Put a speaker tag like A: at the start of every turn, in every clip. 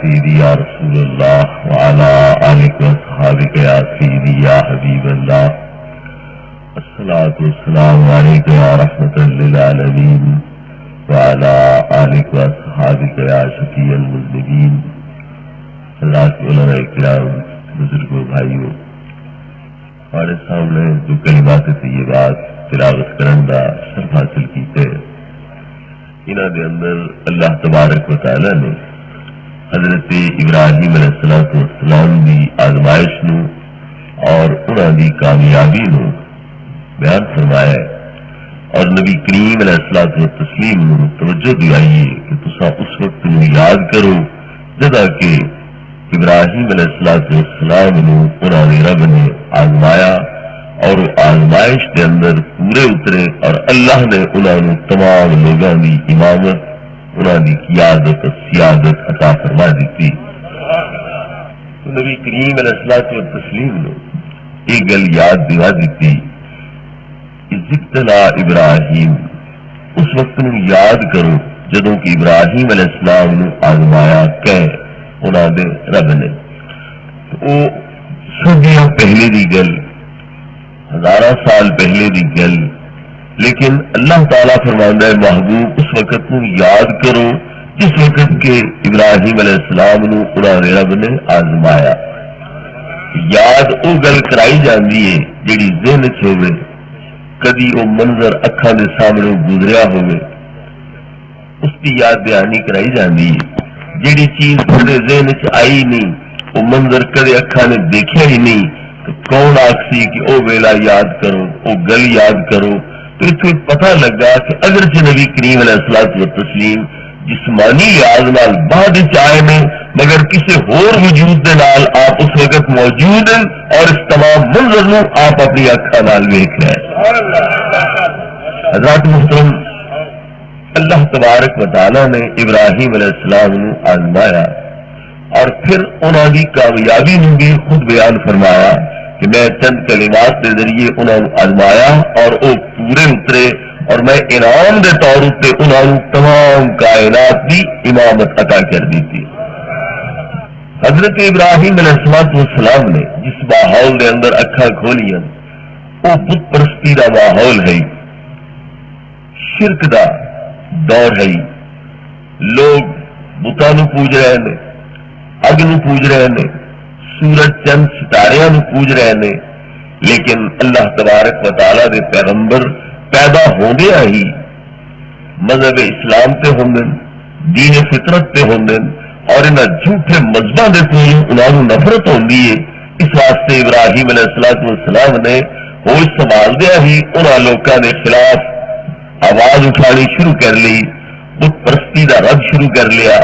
A: سيدي يا رسول الله وعلى آلك وأصحابك يا سيدي يا حبيب الله الصلاة والسلام عليك يا رحمة للعالمين وعلى آلك وأصحابك يا شفيع المذنبين. حضرات علماء کرام، بزرگوں، بھائیوں، ہمارے سامنے جو کلمات طیبات تلاوت کرن دا شرف حاصل کیتے انہاں دے اندر اللہ تبارک و تعالی نے حضرت ابراہیم علیہ السلام دی آزمائش نو اور انہاں دی کامیابی نو بیان فرمایا ہے، اور نبی کریم علیہ السلام نو توجہ دلائی کہ تساں اس وقت نو یاد کرو جدا کہ ابراہیم علیہ السلام نو انہاں دے رب نے آزمایا اور آزمائش کے اندر پورے اترے اور اللہ نے انہوں نے تمام لوگوں کی امامت، انہوں کی قیادت اور سیادت عطا فرما دیتی. تو نبی کریم علیہ السلام نے یہ گل یاد دلا دیتی، ذکرنا ابراہیم، اس وقت نو یاد کرو جدوں کہ ابراہیم علیہ السلام نے آزمایا کہ انہوں نے رب نے. وہ صدیاں پہلے دی گل، ہزارہ سال پہلے دی گل، لیکن اللہ تعالیٰ فرماندا ہے محبوب اس وقت نو یاد کرو جس وقت کے ابراہیم علیہ السلام نو انہاں نے رب نے آزمایا. یاد او گل کرائی جاندی ہے جیڑی ذہن چ ہوے، کدی او منظر اکھاں دے سامنے گزریا ہوے اس کی یاد دہانی کرائی جاندی ہے. جیڑی چیز تھوڑے ذہن چ آئی نہیں، وہ منظر کدے اکھاں نے دیکھیا ہی نہیں، کون آخسی کہ او ویلا یاد کرو، او گل یاد کرو. تو اتنے پتہ لگا کہ اگرچہ نبی کریم علیہ السلام جسمانی لحاظ نال بعد آئے نے، مگر کسی ہور وجود دے نال آپ اس وقت موجود ہیں اور اس تمام منظر نو آپ اپنی اکھاں نال ویکھ رہے ہیں. حضرات محترم، اللہ تبارک و تعالی نے ابراہیم علیہ السلام نو آزمایا اور پھر انہوں کی کامیابی نے بھی خود بیان فرمایا کہ میں چند کلمات کے ذریعے انہوں نے آزمایا اور وہ پورے اترے اور میں انعام کے طور پر انہوں نے تمام کائنات کی امامت عطا کر دی تھی. حضرت ابراہیم علیہ السلام نے جس ماحول کے اندر اکھاں کھولیاں وہ بت پرستی کا ماحول ہے، شرک دا دور ہے، لوگ بتاں نو پوج رہے ہیں، اگ نو پوج رہے ہیں، سورج چند ستاریاں نو پوج رہے ہیں. لیکن اللہ تبارک و تعالی دے پیغمبر پیدا ہوندیا ہی مذہب اسلام تے ہوندے، دین فطرت تے ہوندے، اور انہاں جھوٹے مذہباں دے کوئی انہاں نو نفرت ہوندی ہے. اس واسطے ابراہیم علیہ السلام نے ہوش سنبھالدیا ہی انہاں لوکاں دے خلاف آواز اٹھانی شروع کر لی، بت پرستی دا رد شروع کر لیا،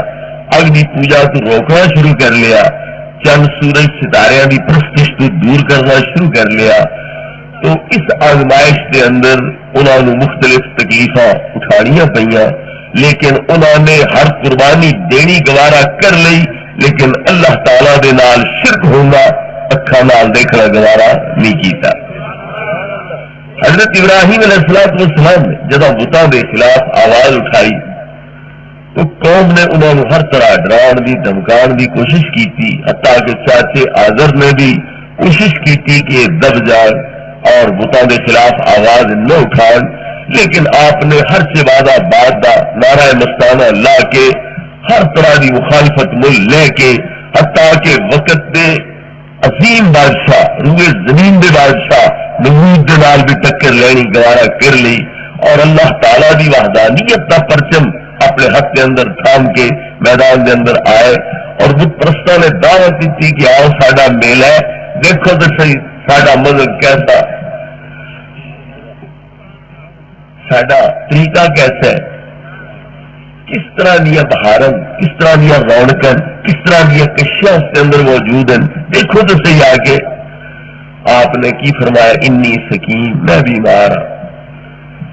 A: اگ دی پوجا تو روکنا شروع کر لیا، چند سورج ستاریاں دی پرستش تو دور کرنا شروع کر لیا. تو اس آزمائش کے اندر انہوں نے مختلف تکلیفاں اٹھانیاں پئیاں، لیکن انہوں نے ہر قربانی دینی گوارا کر لی، لیکن اللہ تعالی دے نال شرک ہونا اکھاں نال دیکھنا گوارا نہیں کیتا. حضرت ابراہیم علیہ السلام نے جدوں بتاں دے خلاف آواز اٹھائی تو قوم نے انہوں نے ہر طرح ڈران دی دھمکان دی کوشش کی تھی، حتیٰ کہ چاچے آذر نے بھی کوشش کی تھی کہ دب جان اور بتاں دے خلاف آواز نہ اٹھان. لیکن آپ نے ہر سے وعدہ بعد دا نعرہ مستانہ لا کے ہر طرح دی مخالفت مل لے کے حتیٰ کہ وقت دے عظیم بادشاہ، روئے زمین دے بادشاہ نمرود دے نال بھی ٹکر لینی گوارا کر لی، اور اللہ تعالی دی وحدانیت دا پرچم اپنے ہاتھ کے اندر تھام کے میدان کے اندر آئے اور بت پرستوں نے دعوت دی تھی کہ آؤ ساڈا میلہ ہے، دیکھو تو صحیح ساڈا مذہب کیسا، ساڈا طریقہ کیسا ہے، کس طرح دیا بہارن، کس طرح دیا رونقن، کس طرح دیا کشیاں اس کے اندر موجود ہیں، دیکھو تو صحیح آ کے. آپ نے کی فرمایا انی سکیم، میں بیمار ہوں.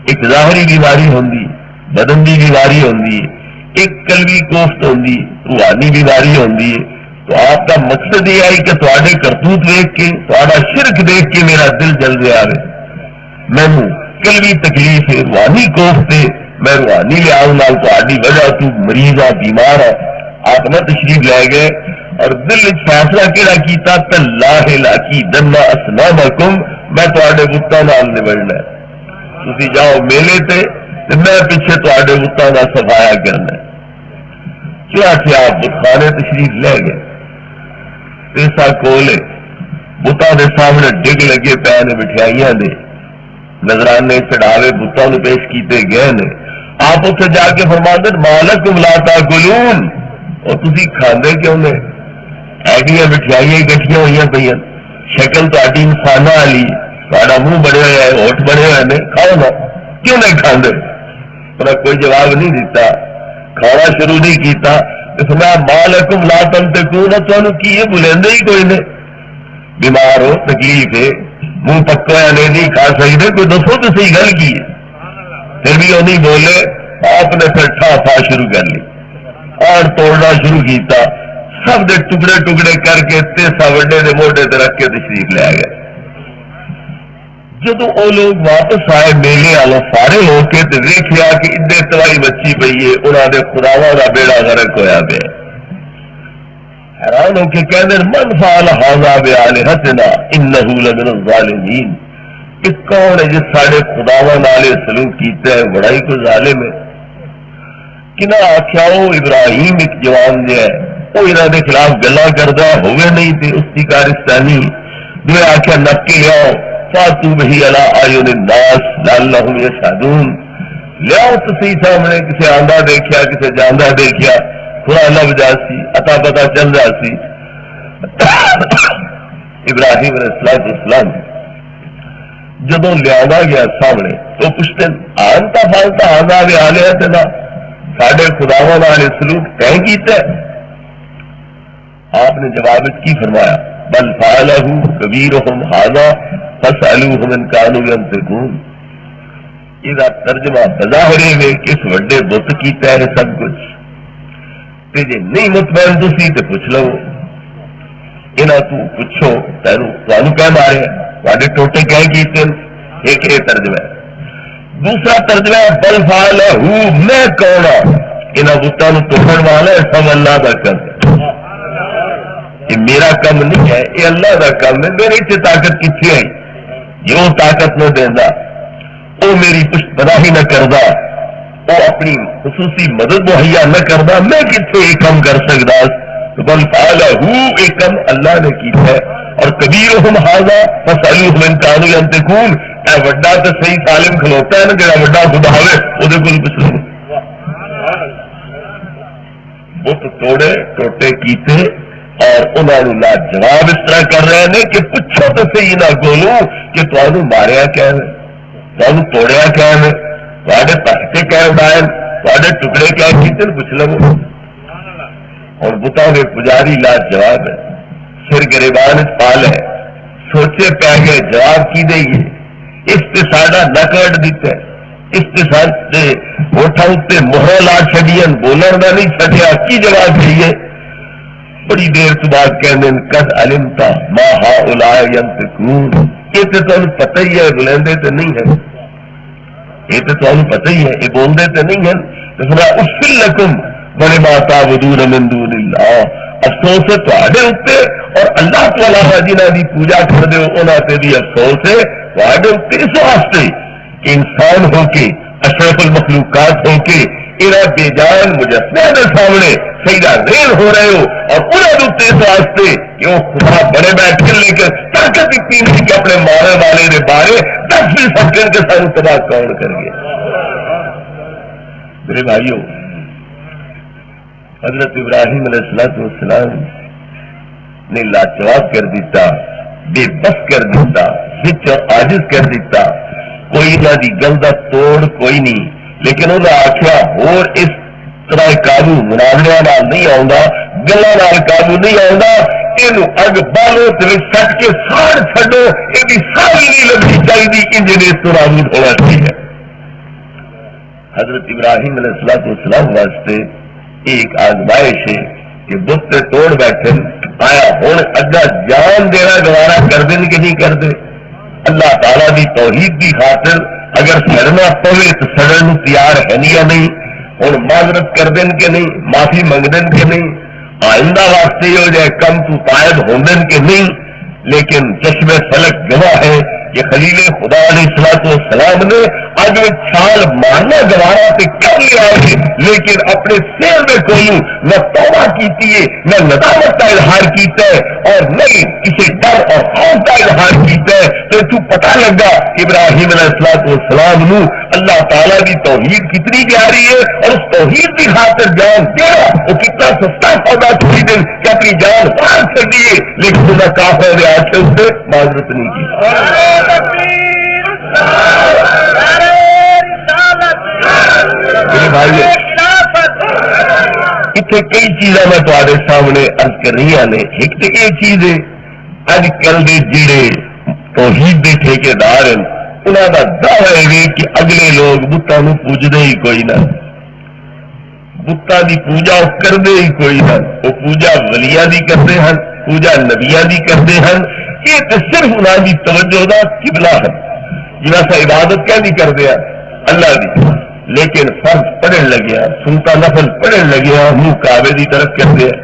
A: ایک ظاہری بیماری ہوندی، بدن کی بیماری ہوندی ہے، ایک قلبی کوفت ہوندی، روحانی بیماری ہوندی ہے. تو آپ کا مقصد یہ آئی کہ تواڈے کرتوت دیکھ کے، تواڈا شرک دیکھ کے میرا دل جل گیا ہے، مینوں قلبی تکلیف ہے، روحانی کوفت ہے، میں روحانی لحاظ نال تہاڈی وجہ تو مریض ہاں، بیمار ہاں. آپ نہ تشریف لے گئے اور دل فیصلہ کہڑا کیتا تاللہ لاکیدن اصنامکم، میں تواڈے بتاں نال نبڑنا ہے، تسی جاؤ میلے تے میں پیچھے تواڈے بتاں دا صفایا کرنا ہے۔ کیا کہ آپ بتخانے تشریف لے گئے، پیسہ کولے بتاں دے سامنے ڈگ لگے پے نے مٹھائیاں دے، نظرانے چڑھاوے بتاں نوں پیش کیتے گئے نے۔ آپ اتنے جا کے فرماندے مالکم لا تاکلون، اور تسی کھاندے کیوں نے؟ ایڈیاں مٹھائیاں اکٹھیاں ہوئی پہ، شکل تاری انسانہ والی، تھوڑا منہ بنے ہوا ہے، ہوٹ بنے ہوئے نے، کھاؤ نا، کیوں نہیں کھاندے؟ انہیں کوئی جواب نہیں دیتا، کھانا شروع نہیں کیتا۔ فرمایا مالکم لا تنطقون، تمہیں کی یہ بلندے ہی کوئی نے؟ بیمار ہو، تکلیف ہے، منہ پکا ہے، نہیں کھا سکتے، کوئی دسو تو صحیح گل کی ہے؟ پھر بھی وہ نہیں بولے۔ آپ نے پھر ٹھا پھا شروع کر لی اور توڑنا شروع کیتا، سب دے ٹکڑے ٹکڑے کر کے تیسا وڈے دے موڈے تے رکھ کے تشریف لے گئے۔ جدو وہ لوگ واپس آئے میلے والوں سارے ہو کے تے دیکھا کہ ادے تباہی مچی پئی ہے، انہوں نے خداواں دا بیڑا غرق ہویا پیا۔ حیران ہو کے کہتے ہیں من فعل ھذا بآلہتنا انہ لمن الظالمین، کہ کون ہے جس سارے خداواں نال سلوک کیتا ہے، بڑا ہی کوئی ظالم ہے۔ کنہ آخیا وہ ابراہیم ایک جوان جو ہے وہ انہوں کے خلاف گلا کرتا ہوئے نہیں تھے اس کی کارستانی، جو آخیا نپ کے لیاؤ فاتو بہی علی اعین الناس لعلہم یشہدون، لیاؤ تسی سامنے، کسے آندہ دیکھیا کسے جاندہ دیکھیا، خدا لب جاسی، اتا پتا چل جاسی۔ ابراہیم علیہ السلام جدو لیا گیا سامنے تو پوچھتے آنتا فالتا آندا بھی آلہتنا، ساڈے خداواں نال سلوک طے کیتا ہے؟ آپ نے جواب کی فرمایا بل فعلہ کبیرہم ھذا فاسألوہم ان کانوا ینطقون، یہ ترجمہ بظاہر ہے کہ اس وڈے بت کیتا ہے سب کچھ، تے جے نہیں مطمئن تسی تے پوچھ لو، انہاں تو پوچھو تانوں کہہ مارے تواڈے ٹوٹے کہہ کیتے، ایک یہ ترجمہ ہے۔ دوسرا ترجمہ ہے بل فعلہ، میں کون ہوں؟ انہاں بتاں نوں توڑن والا سب اللہ دا کم ہے، یہ میرا کم نہیں ہے، یہ اللہ دا کم ہے۔ میرے سے طاقت کتنے آئی؟ جو طاقت نہ دینا، وہ میری پشت پناہی نہ کردا، وہ اپنی خصوصی مدد مہیا نہ کردا، میں کتنے یہ کم کر سکتا؟ بل فعلہ، یہ کم اللہ نے کیتا ہے۔ اور کبیرہم ھذا فاسألوہم ان کانوا ینطقون، اے وڈا تے صحیح عالم کھلوتا ہے نا جڑا وڈا خدا ہوئے وہ کول پوچھ لو۔ بت توڑے ٹوٹے کیتے اور انہوں نے جواب اس طرح کر رہے ہیں کہ پوچھو تو صحیح نہ بولو کہ تمہیں ماریا کیا ہے، تمہیں توڑیا کیا ہے، تھوڑے پٹکے کیا اڑائے، تھوڑے ٹکڑے کیا کیتے، پوچھ لو۔ اور بتاؤ گے پجاری لا جواب ہے، سر گریبان پال ہے، سوچے پہ گئے جواب کی دئیے، اس سے ساڈا نکڑ دیتا ہے، اس سے سارے ہوٹھا اتنے مہر لا چڈین، بولن کا نہیں چڈیا، کی جواب دیے؟ بڑی دیر تو بعد کہنے قد علمت ما ہؤلاء ینطقون، یہ تو تمہیں پتہ ہی ہے بلندے تو نہیں ہے، یہ تو تمہیں پتہ ہی ہے یہ بولتے تو نہیں ہے۔ تو فرمایا افل لکم ولما تعبدون من دون اللہ، افسوس ہے تواڈے اوتے اور اللہ تو علاوہ جنہاں دی پوجا کردے ہو انہاں تے بھی افسوس ہے تواڈے اوتے، اس واسطے کہ انسان ہو کے اشرف المخلوقات ہو کے انہاں بے جان مجسمے دے سامنے سجدہ ریل ہو رہے ہو، اور انہاں اوتے اس واسطے کہ وہ خدا بڑے بیٹھے لیکن طاقت اتنی نہیں کہ اپنے مارے والے دے بارے دس بھی سکن کے سانو تباہ کون کر گیا۔ میرے بھائیو، حضرت ابراہیم علیہ السلام نے لاجواب کر دیتا، بے بس کر دیتا، سچ اور عاجز کر دیتا، کوئی نہ دی گل دا توڑ کوئی نہیں، لیکن انہیں آخیا اور اس طرح قابو مناظرے نال نہیں آؤں، گلاں نال قابو نہیں آؤں، یہ اگ بالو سٹ کے ساڑ چھڈو، یہ ساری نہیں لگنی چاہیے، انجن اس کو نابود ہونا چاہیے۔ حضرت ابراہیم علیہ السلام واسطے ایک آزمائش ہے کہ بت توڑ بیٹھے، آیا ہوں اگا جان دینا گوارا کر دیں کہ نہیں کر دے؟ اللہ تعالیٰ دی توحید دی خاطر اگر سڑنا پوے تو سڑن تیار ہے نہیں یا نہیں؟ ہوں معذرت کر دین کہ نہیں، معافی منگ دین کہ نہیں، آئندہ واسطے ہو جائے کم تو قائد ہو دین کہ نہیں. لیکن چشم فلک گواہ ہے کہ خلیل خدا علیہ السلام نے اج چھال مارنا گوارا سے کر لیا ہے، لیکن اپنے سیر میں کوئی نہ توبہ کیتی ہے، نہ ندامت کا اظہار کیتا ہے، اور نہیں کسی ڈر اور خوف کا اظہار کیتا ہے. تو پتہ لگا ابراہیم علیہ السلام نو اللہ تعالیٰ کی توحید کتنی پیاری ہے، اور اس توحید کی خاطر جان دینا وہ کتنا سستا سودا چھوڑی دن کہ اپنی جان باہر کر دیے، لیکن خدا کافر نے آج اس سے معذرت نہیں کی. اتنے کئی چیزاں میں تھوڑے سامنے عرض کر رہی نے. ایک تو یہ چیز ہے اج کل کے جڑے توحید کے ٹھیکیدار ہیں انہوں کا دعوی ہے کہ اگلے لوگ بتوں پوجتے ہی کوئی نہ، بتوں کی پوجا وہ کرتے ہی کوئی نہ، وہ پوجا ولیاں دی کرتے ہیں، پوجا نبیاں دی کرتے ہیں. یہ تو صرف انہوں کی توجہ کا قبلہ ہے، جیسا عبادت کیا نہیں کرتے ہیں اللہ کی، لیکن فرض پڑھن لگیا، سنتا نفل پڑھن لگیا منہ کعبے کی طرف کرتے ہیں.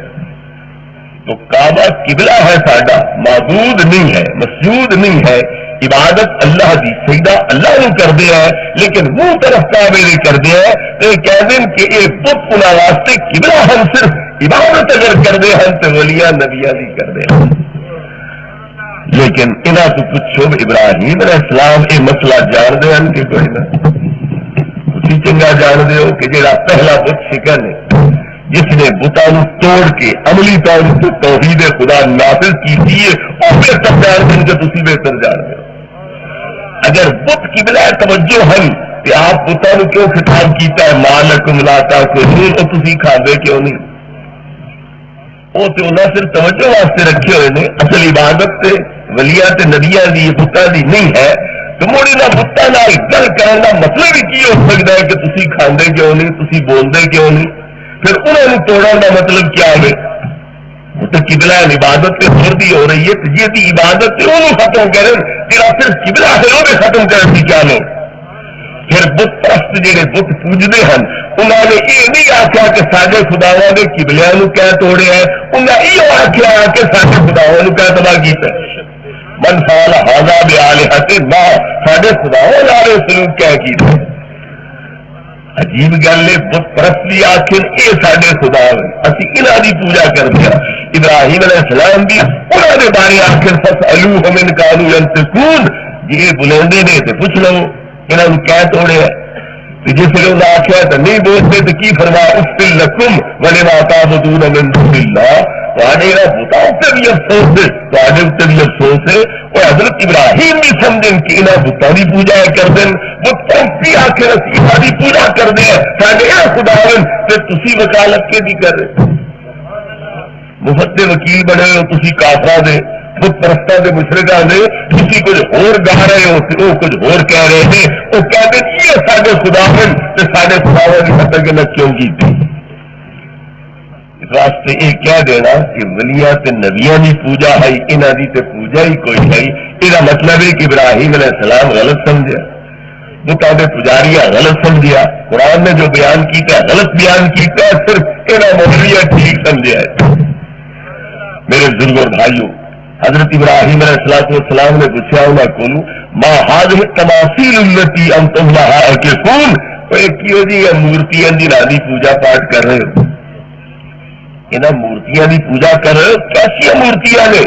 A: تو کعبہ قبلہ ہے ساڈا، معبود نہیں ہے، مسجود نہیں ہے. عبادت اللہ دی سجدہ اللہ نے کر دیا ہے، لیکن منہ طرف کعبے نہیں کر دیا ہے. تو یہ کہہ دیں کہ یہ بت انہوں واسطے قبلہ ہم صرف عبادت اگر کر دے ہیں تو ولیاں نبیاں نہیں کر دے ہیں. لیکن انہوں کو پوچھو ابراہیم علیہ السلام یہ مسئلہ جانتے ہیں کہ کوئی نہ؟ تھی چنگا جانتے ہو کہ جڑا پہلا بت شکن ہے جس نے بتوں توڑ کے عملی طور سے توحید خدا نافذ کی تھی وہ بہتر جانتے ہیں کہ تھی بہتر جانتے ہو. اگر بت کی بلا توجہ ہیں کہ آپ بتوں کیوں خطاب کیتا ہے مالکم لا تاکلون، اور تھی کھاندے کیوں نہیں؟ وہ تو انہیں صرف توجہ واسطے رکھے ہوئے نے، اصل عبادت تے ولیاں تے نبیاں دی بتاں دی نہیں ہے. تو موڑی نہ بتاں نال گل کرنے کا مطلب ہی کی ہو سکتا ہے کہ تھی کھاندے کیوں نہیں، تھی بولتے کیوں نہیں؟ پھر انہوں نے توڑنے کا مطلب کیا ہے؟ وہ تو قبلہ عبادت تے ہور دی ہو رہی ہے، تو جی عبادت تے انہوں ختم کریں جہاں صرف قبلہ ہے وہ ختم کرنے کی کیا لوگ؟ پھر بت پرست جہے بت پوجتے ہیں انہوں نے یہ نہیں آخیا کہ سارے خداواں کے قبلیاں کیا توڑیا ہے، انہیں یہ آخیا کہ سارے خداواں کیا تباہ کیا. من فعل ھذا بآلہۃ نہ سارے خداواں والے سلوک کیا کیتے. عجیب گل ہے، بت پرست بھی آخر یہ سارے خدا ہیں، اسی انہوں کی پوجا کرتے ہیں. ابراہیم علیہ السلام بھی انہوں نے بارے آخر فاسألوہم ان کانوا ینطقون، جی بلندے نے تو پوچھ لو انہوں نے کیا توڑے. جس نے انہیں آخیا تو نہیں بولتے تو کی فرمایا اف لکم ولما تعبدون من دون اللہ، بتاؤ پہ بھی افسوس ہے، تے اتنے بھی افسوس ہے. اور حضرت ابراہیم بھی سمجھیں کہ انہیں بتوں کی پوجا کر دیں، بتوں کی آخر اسی کی پوجا کر دیں سارے یہ خدا تو تھی وکالت کے بھی کر رہے مفت وکیل بنے ہو تھی کافراں دے بت پرستاں دے مشرکاں دے، تھی کچھ ہور گا رہے ہو وہ کچھ ہور کہہ رہے ہیں. وہ کہتے یہ سارے خدا تو سارے خداواں کی حد تک کیوں کی تھی. اس واسطے یہ کہہ دینا کہ ولیاں تے نبیاں کی پوجا ہے انہاں دی تے پوجا ہی کوئی نہیں، یہ مطلب ہے کہ ابراہیم علیہ السلام غلط سمجھا، بتوں کے پجاریاں غلط سمجھا، قرآن نے جو بیان کیتا ہے غلط بیان کیتا ہے، صرف انہاں مولویاں ٹھیک سمجھا ہے. میرے بزرگوں اور بھائیوں، حضرت ابراہیم علیہ السلام نے پوچھا انہوں کو ما هذه التماثيل التي انتم لها عاكفون، کیوں جی یہ مورتیاں دی نادی پوجا پاٹ کر رہے ہو، انہاں مورتیاں دی پوجا کر رہے ہو، کیسی مورتیاں نے؟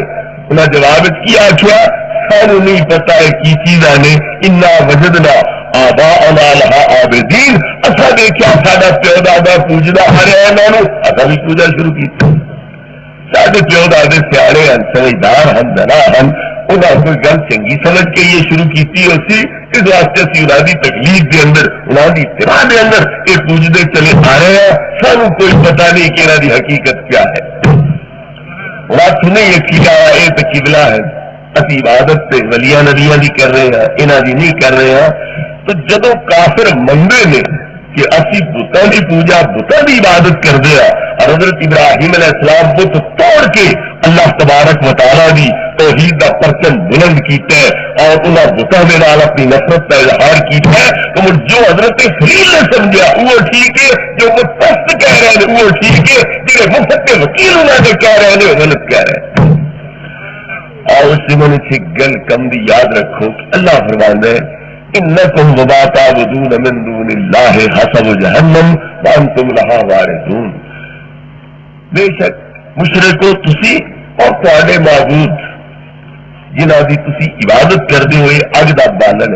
A: انہاں جواب کیا آخیا سانو نہیں پتا ہے کی چیزاں نے، انا وجدنا آباءنا لها عابدین، اسا دیکھا ساڈا پیو دادا پوجدا آ رہا ہے انہوں نے، اسا بھی پوجا شروع کی. سارے پیو دادے سیاڑے ہیں، سمجھدار ہیں، دنا ہیں، انہوں کوئی گل چنگی سمجھ کے یہ شروع کی ہوتی، اس واسطے اسی انہوں کی تکلیف کے اندر انہوں کی اتباع کے اندر یہ پوجتے چلے آ رہے ہیں، سانو کوئی پتہ نہیں کہ انہوں کی حقیقت کیا ہے. رات نہیں یہ کیا یہ تو قبلہ ہے، اسی عبادت سے ولیاں نبیاں بھی کر رہے ہیں، انہوں کی نہیں کر رہے ہیں. تو جدو کافر منگے نے کہ اسی بتوں کی پوجا بتوں کی عبادت کرتے ہیں، اور حضرت ابراہیم علیہ السلام بت توڑ کے اللہ تبارک و تعالیٰ دی توحید کا پرچم بلند کیتا ہے اور انہاں بتاں دے نال اپنی نفرت کا اظہار کیتا ہے، تو جو حضرت خلیل نے سمجھا وہ ٹھیک ہے، جو مستفت کہہ رہے ہیں وہ ٹھیک ہے، جڑے مفت کے وکیل انہوں نے کہہ رہے ہیں وہ غلط کہہ رہے ہیں۔ اور اس سے میں نے گل کم دی یاد رکھو کہ اللہ فرماندا ہے انکم وما تعبدون من دون اللہ حسب جہنم وانتم لہا واردون، بے شک مشرکو تسی اور تواڈے معبود جنہاں دی تسی عبادت کردے ہوئے اگ دا بالن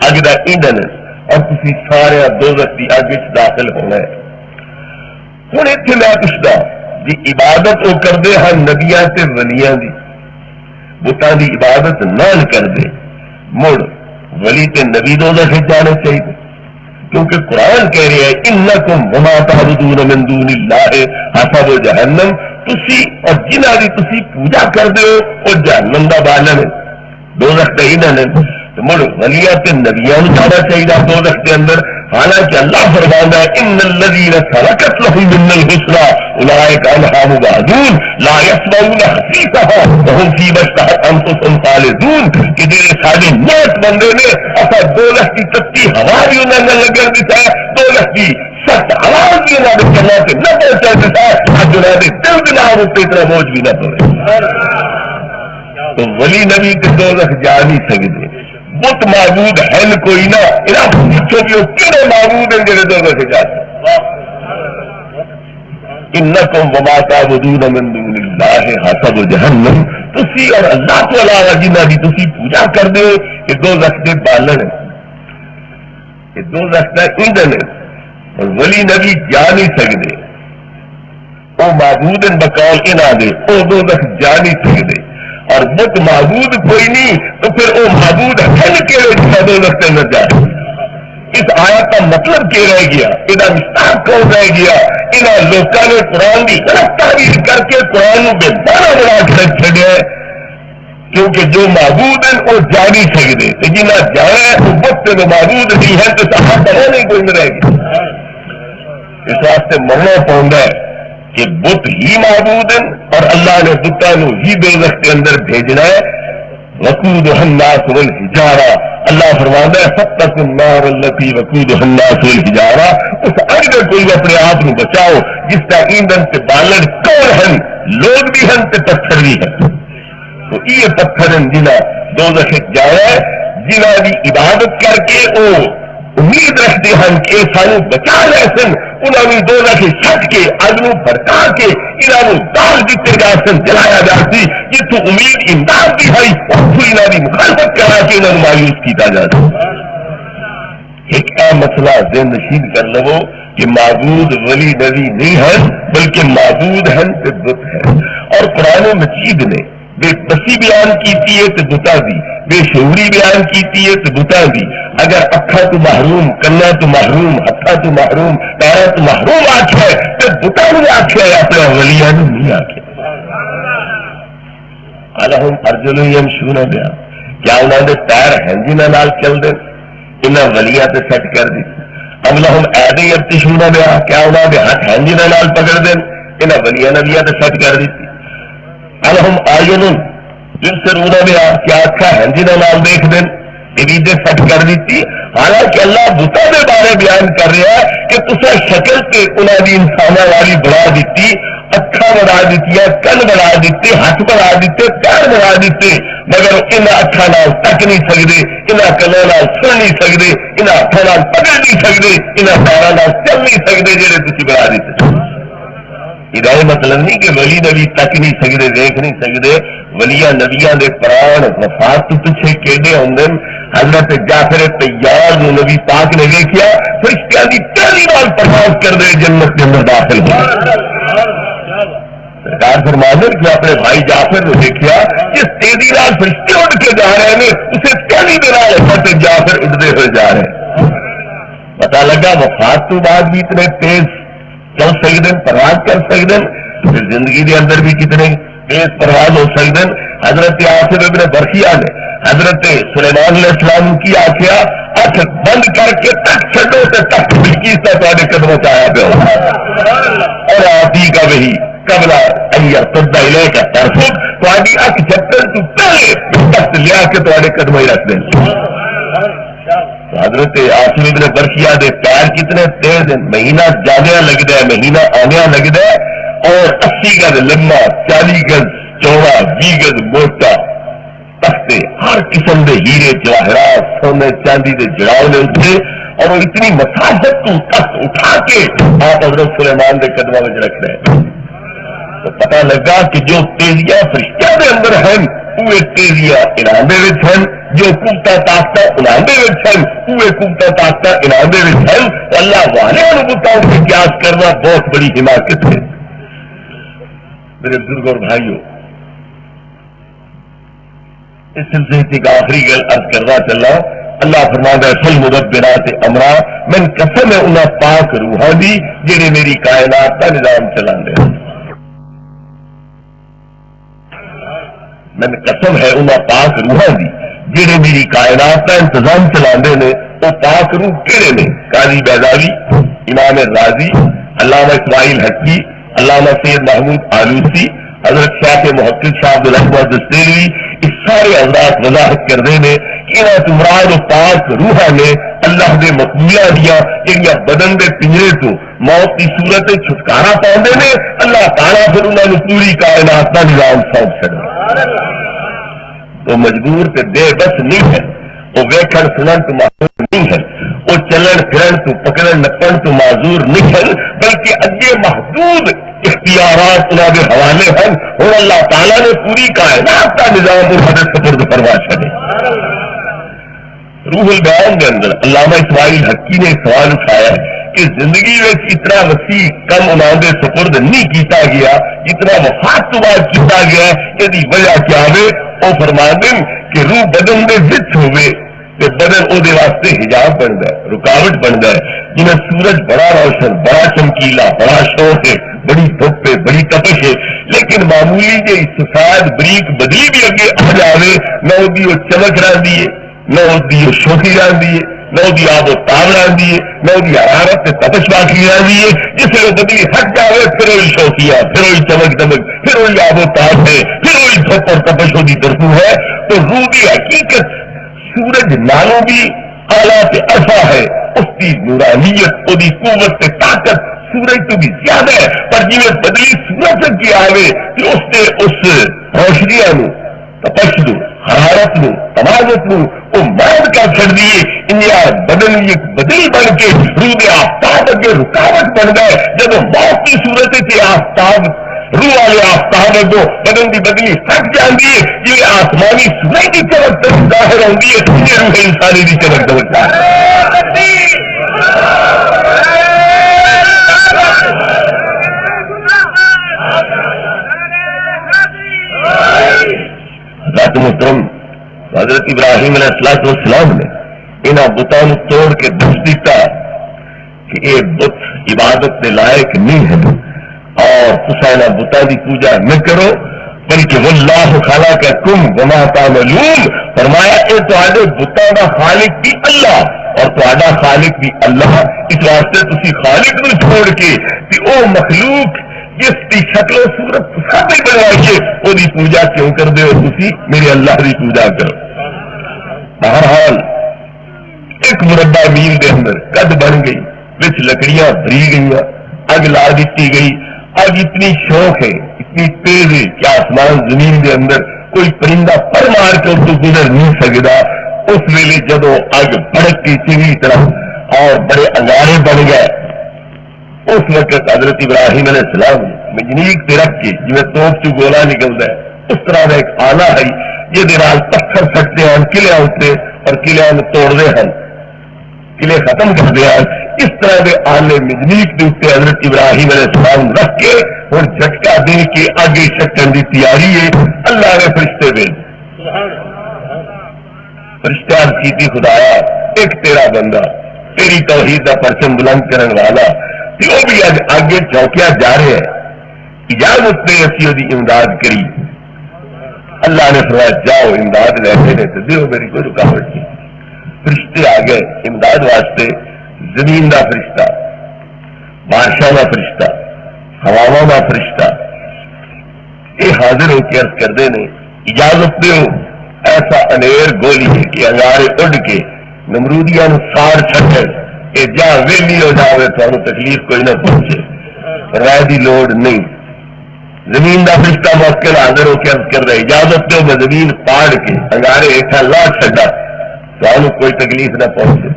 A: اگ دا ایندھن اور تسی سارے دوزخ دی اگ وچ داخل ہونا ہے۔ ہن اتنے میں پوچھدا جی عبادت وہ کردے ہاں نبیاں تے ولیاں دی، بتاں دی عبادت نہ کردے، مڑ ولی تے نبی دوزخ جانے چاہیے، کیونکہ قرآن کہہ رہے ہیں انکم وما تعبدون من دون اللہ حسب جہنم، تسی اور جنہاں دی تسی پوجا کردے ہو وہ جہنم دا بالن ہے، دوزخ دا ایندھن ہے، تو مڑ ولیاں تے نبیاں نوں جانا چاہیے دوزخ دے اندر، حالانکہ اللہ فرماندا ہے ان الذین سبقت لهم من الحسنى اولئک عنہا مبعدون لا یسمعون حسیسها وهم فیما اشتہت انفسهم خالدون، کہ جڑے سارے نیک بندے نے اصا دوزخ کی تتی ہوا بھی انہوں نے لگن دیتا ہے، دوزخ کی سخت آواز بھی انہوں نے کرنا سے نہ پہنچا دیتا ہے، آج انہوں نے دل دل آوتے اتنا موج بھی نہ پڑے۔ تو ولی نبی کے دوزخ جا نہیں سکتے، بت معبود ہے کوئی نہ، انہاں پوچھو کہ وہ کہڑے معبود ہیں جڑے دوزخ جاتے۔ انکم وما تعبدون من دون اللہ حسب جہنم، تسی اور اللہ کو علاوہ جنہاں دی تسی پوجا کر دے کہ دوزخ دے بالن ہے، کہ دوزخ دا ایندھن ہے، اور ولی نبی جا نہیں سکتے، وہ معبود بقول انہاں دے وہ دوزخ جا نہیں سکتے، اور بت معبود کوئی نہیں تو پھر وہ معبود ہے کہڑے جنہاں دوزخ تے نہ جائے۔ اس آیت کا مطلب کیا رہ گیا، یہ مستاق کون رہ گیا؟ انہاں لوگوں نے قرآن کی غلط تعبیر کر کے قرآن بے معنی بنا کے رکھ چھڑیا ہے، کیونکہ جو معبود ہیں وہ جا نہیں سکتے، جنہیں جانا وہ بت سے معبود نہیں ہے تو صاحب بنا نہیں کوئی نہیں رہ گیا۔ اس واسطے مرنا پڑتا ہے کہ بت ہی معبود ہیں اور اللہ نے بتوں ہی دوزخ کے اندر بھیجنا ہے۔ وقودها الناس والحجارہ، اللہ فرماتا ہے فاتقوا النار التي وقودها الناس والحجارہ، اس اگ سے کوئی اپنے آپ کو بچاؤ جس کا ایندھن سے بالن کون ہیں، لوگ بھی ہیں تے پتھر بھی ہیں۔ تو یہ پتھر ہیں جنہاں دوزخ جایا ہے، جنہاں دی عبادت کر کے وہ امید رکھتے ہیں کہ سانو بچا لے سن، انہوں نے دوزخ چھٹ کے اگ نوں بھڑکا کے انہوں نے دال دیتے جا سن، جلایا جا سی، جتوں امید امداد دی ہے اتوں انہوں نے مخالفت کرا کے انہوں نے مایوس کیتا جا سکتا۔ ایک اہم مسئلہ ذہن نشین کر لو کہ معبود ولی نبی نہیں ہے بلکہ معبود ہیں تے بت ہے، اور قرآن مجید نے بے بسی بیان کیتی ہے تو بتا دی، بے شعوری بیان کیتی ہے تو بتا دی۔ اگر اکھا تو محروم، کنا تو محروم، ہتھا تو محروم، پیرا تو محروم آخیا ہے تو بتا نے آخیا ہے، اپنے ولیاں نے نہیں آخیا۔ الہم ارجل یمشون بہا، کیا انہوں نے پیر ہیں جنہاں نال چل دے، انہاں ولیاں تے سیٹ کر دی۔ ام لہم ایدی یبطشون بہا، کیا انہوں نے ہاتھ ہیں جنہاں نال پکڑ دے، انہاں ولیاں نے تے سیٹ کر دیتی۔ الہم آئین یبصرون بہا، کیا اکھا ہیں جنہاں نال دیکھ دیں، یہ سیٹ کر دیتی۔ حالانکہ اللہ بتوں کے بارے بیان کر رہا ہے کہ تصا شکل سے انہوں نے انسانوں والی بنا دیتی، اکھا بنا دیتی، کن بنا دیتے، ہاتھ بنا دیتے، پیر بنا دیتے، مگر انہاں اکھا نال تک نہیں سکتے، انہاں کناں نال سن نہیں سکتے، انہاں ہاتھاں نال پکڑ نہیں سکتے، انہاں پیراں نال چل نہیں سکتے جڑے تسی بنا دیتے۔ یہ مطلب نہیں کہ ولی نبی تک نہیں سکتے، دیکھ نہیں سکتے، ولیاں نبیاں دے پران وفات تو پیچھے کیڑے ہوندے۔ حضرت جعفر طیار جو نبی پاک نے دیکھیا، فرشتیاں دی پہلی بار پرواز کر دے جنت کے اندر داخل ہو۔ سرکار فرماتے کہ اپنے بھائی جعفر نے دیکھا جس تیزی نال فرشتے اڑ کے جا رہے ہیں، اسے پہلی بار حضرت جعفر اڑتے ہوئے جا رہے ہیں۔ پتا لگا وفات تو بعد بھی اتنے تیز چل سکتے ہیں، پرواز کر سکتے ہیں، پھر زندگی کے اندر بھی کتنے تیز پرواز ہو سکتے ہیں۔ حضرت آصف ابن برخیہ نے حضرت سلیمان علیہ السلام کی آخیا اکھ بند کر کے تک چھڈو تو تک بلکیس کا تھوڑے قدموں سے آیا پہ ہو، اور آپ ہی کا وہی قبل ان يرتد اليك طرفك تہاڈی اکھ جھپکن تو پہلے تخت لیا کے تہاڈے قدموں ہی رکھ دیں. حضرت عاصم ابن برقیہ دے پیر کتنے تیز ہیں, مہینہ جانے لگتا ہے, مہینہ آنے لگتا ہے, اور 80 گز لمبا, 40 گز چوڑا, 20 گز موٹا تختے, ہر قسم کے ہیرے جواہرات سونے چاندی کے جڑاؤ نے اتنے, اور وہ اتنی مساحت کو تخت اٹھا کے آپ حضرت سلیمان کے قدموں میں رکھ رہے ہیں. تو پتہ لگا کہ جو تیزیاں فرشتوں کے اندر ہیں وہ تیزیاں انعام دے وچ ہیں, جو قوتاں طاقتاں انعام دے وچ ہیں وہ قوتاں طاقتاں انعام دے وچ ہیں. تو اللہ والے بتاؤں سے قیاس کرنا بہت بڑی حماقت ہے. میرے بزرگ اور بھائیوں, اس سلسلے کی آخری گل عرض کرنا چلا. اللہ فرماتا ہے فل مدبرات امرا, من قسم ہے انہیں پاک روحاں دی جڑے میری کائنات کا نظام چلا دے. من قسم ہے انہیں پاک روحاں دی جڑے میری کائنات کا انتظام چلا دے نے. وہ پاک روح کہڑے نے؟ قاضی بیضاوی, امام رازی, علامہ اسماعیل حقی, علامہ سید محمود آلوسی, حضرت شاہ محقق شاہ عبدالحمد دستیلوی, اس سارے حضرات وضاحت کرتے ہیں کہ انہیں تمراد و پاک روحاں نے اللہ دے مقبولیاں دیا جہاں بدن دے پنجرے تو موت کی صورت چھٹکارا پاؤندے نے. اللہ تعالیٰ پھر انہوں نے پوری کائنات کا نظام سونپ چڑھا. وہ مجبور تے دے بس نہیں ہے, وہ ویکھن سنن تو معذور نہیں ہے, وہ چلن پھرن تو پکڑن نپن تو معذور نہیں ہے, بلکہ اگے محدود اختیارات انہوں کے حوالے ہیں. اور اللہ تعالیٰ نے پوری کائنات کا نظام انہوں نے سپرد فرما چھڑے. روح البیان کے اندر علامہ اسماعیل حقی نے سوال اٹھایا کہ زندگی میں اتنا وسیع کم انہوں نے سپرد نہیں کیتا گیا جتنا وفات تو بعد کیتا گیا. یہ وجہ کیا ہے؟ وہ فرما دیں کہ روح بدن دے وچ ہوئے تے بدن او دے واسطے حجاب بنتا ہے, رکاوٹ بنتا ہے. جنہیں سورج بڑا روشن, بڑا چمکیلا, بڑا شوق ہے, بڑی دھوپ ہے, بڑی تپش ہے, لیکن معمولی جی سفید بریک بدلی بھی اگے آ جائے نہ وہ چمک رہی ہے, نہ وہ شوخی رہی ہے, نہ وہ آب و تاب رہی ہے, نہ وہ حرارت تپش باقی رہی ہے. جس سے وہ بدلی ہٹ جائے پھر وہی شوقیہ, پھر وہی چمک دمک, پھر وہی آب و تاب ہے, پھر وہی دھوپ اور تپش ہوتی طرف ہے. تو روح کی حقیقت سورج نالوں بھی اعلیٰ سے ارفا ہے, اس کی نورانیت, اس کی قوت سے طاقت سورج تو بھی زیادہ ہے. پر جی میں بدلی سورج کی آئے کہ اس نے اس روشنیاں نو, تپش نو, حرارت نو, تمازت نو وہ مرد کر چڑ دیے. انہیں بدن ایک بدلی بن کے روح کے آفتاب اگے رکاوٹ بن گئے. جب موت کی صورت سے آفتاب روح والے آفتاب کو بدن کی بدلی ہٹ جاتی ہے, جی آسمانی سورج کی چمک ظاہر ہوتی ہے, یہ روح انسانی کی چمک دمکتا ہے. حضرت محترم حضرت ابراہیم علیہ السلام نے انہاں بتوں توڑ کے دس دیتا کہ یہ بت عبادت کے لائق نہیں ہے اور تسا بتوں کی پوجا نہ کرو, بلکہ واللہ خلقکم وما تعملون. فرمایا یہ تہاڈے بتوں کا خالق بھی اللہ اور تہاڈا خالق بھی اللہ. اس واسطے تسی خالق نو چھوڑ کے او مخلوق جس کی شکل و صورت سب بنوائیے وہ پوجا کیوں کر دے ہو؟ تسی میرے اللہ کی پوجا کرو. بہرحال ایک مربع میل دے اندر قد بن گئی, وچ لکڑیاں بھری گئی, اگ لا دیتی گئی. اگ اتنی شوق ہے, اتنی تیز ہے کہ آسمان زمین کے اندر کوئی پرندہ پر مار کر تو گزر نہیں سکتا. اس ویلے جدو اگ بھڑک کی چنگی طرح اور بڑے انگارے بن گئے, اس وقت حضرت ابراہیم علیہ السلام مجنیق تے رکھ کے جی توپ چ گولا نکلتا ہے اس طرح کا ایک آلہ ہے جہد پتھر سٹتے ہیں قلعے اتنے اور قلعے توڑتے ہیں, قلعے ختم کرتے ہیں. اس طرح کے آلے مجنیق کے اتنے حضرت ابراہیم علیہ السلام رکھ کے اور جھٹکا دے کے آگے چھکن کی تیاری ہے. اللہ نے فرشتے بھیج, فرشتے عرض کی تھی خدایا ایک تیرا بندہ تیری توحید کا پرچم بلند کرنے والا وہ بھی آگے چوکیا جا رہے ہیں, اجازت نے اسی وہ امداد کری. اللہ نے فرمایا جاؤ امداد لے کے تو دیو, میری کوئی رکاوٹ نہیں. فرشتے آ گئے امداد واسطے, زمین کا فرشتہ, بادشاہ کا فرشتہ, ہواواں کا فرشتہ, یہ حاضر ہو کے عرض کرتے ہیں اجازت دیو ایسا انیر گولی ہے کہ انگارے اڈ کے نمرودیاں سار چھڑ کہ جا ویلی ہو جاوے تو تکلیف کوئی نہ پہنچے، رائے دی لوڑ نہیں۔ زمین کا فرشتہ موکل حاضر ہو کے عرض کر رہا ہے اجازت دو میں زمین پاڑ کے انگارے ہیٹھا لا چھڈا تو کوئی تکلیف نہ پہنچے۔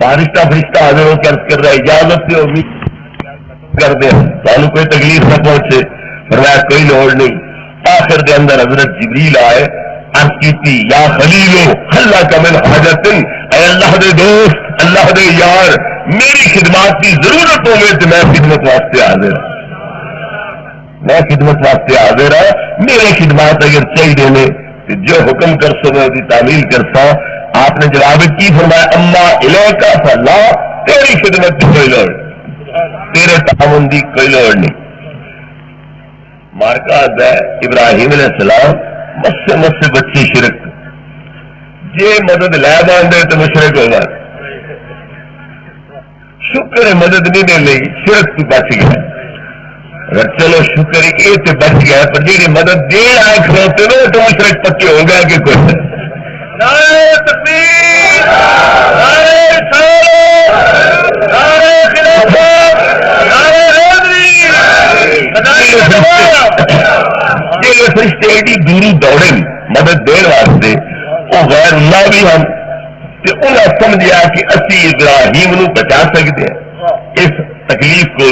A: بارش کا فرشتہ حاضر ہو کے عرض کر رہا ہے اجازت دو کر دے تو کوئی تکلیف نہ پہنچے، فرمایا کوئی لوڑ نہیں۔ آخر دے اندر حضرت جبریل آئے، عرض کی تھی یا خلیلو اللہ کا من حاجت، اے اللہ دے دوست، اللہ دے یار، میری خدمات کی ضرورت ہو گئی تو میں خدمت واسطے حاضر ہوں، میں خدمت واسطے حاضر ہوں، میرے خدمات اگر چاہیے نے تو جو حکم کر سو میں اس کی تعمیل کرتا ہوں۔ آپ نے جواب کی فرمایا اما الیکا فلا، تیری خدمت کی کوئی لوڑ، تیرے تعاون کی کوئی لوڑ نہیں۔ مارکا ہے ابراہیم علیہ السلام مسے مسے بچے شرک جے مدد لے باندھے تو مشرک ہوگا، شکر ہے مدد نہیں دے لئی شرک تو بچ گیا، اگر چلو شکر یہ تو بچ گیا پر جی مدد دے آئے کھلوتے نا تو مشرک پکے ہو گیا کہ کوئی نعرہ تکبیر، نعرہ رسالت، نعرہ خلافت، نعرہ حیدری، یہ فرشتے ایڈی دوری دوڑے مدد دین واسطے وہ غیر اللہ بھی ہم تے انہیں سمجھا کہ اسی ابراہیم نو بچا سکتے ہیں، اس تکلیف کو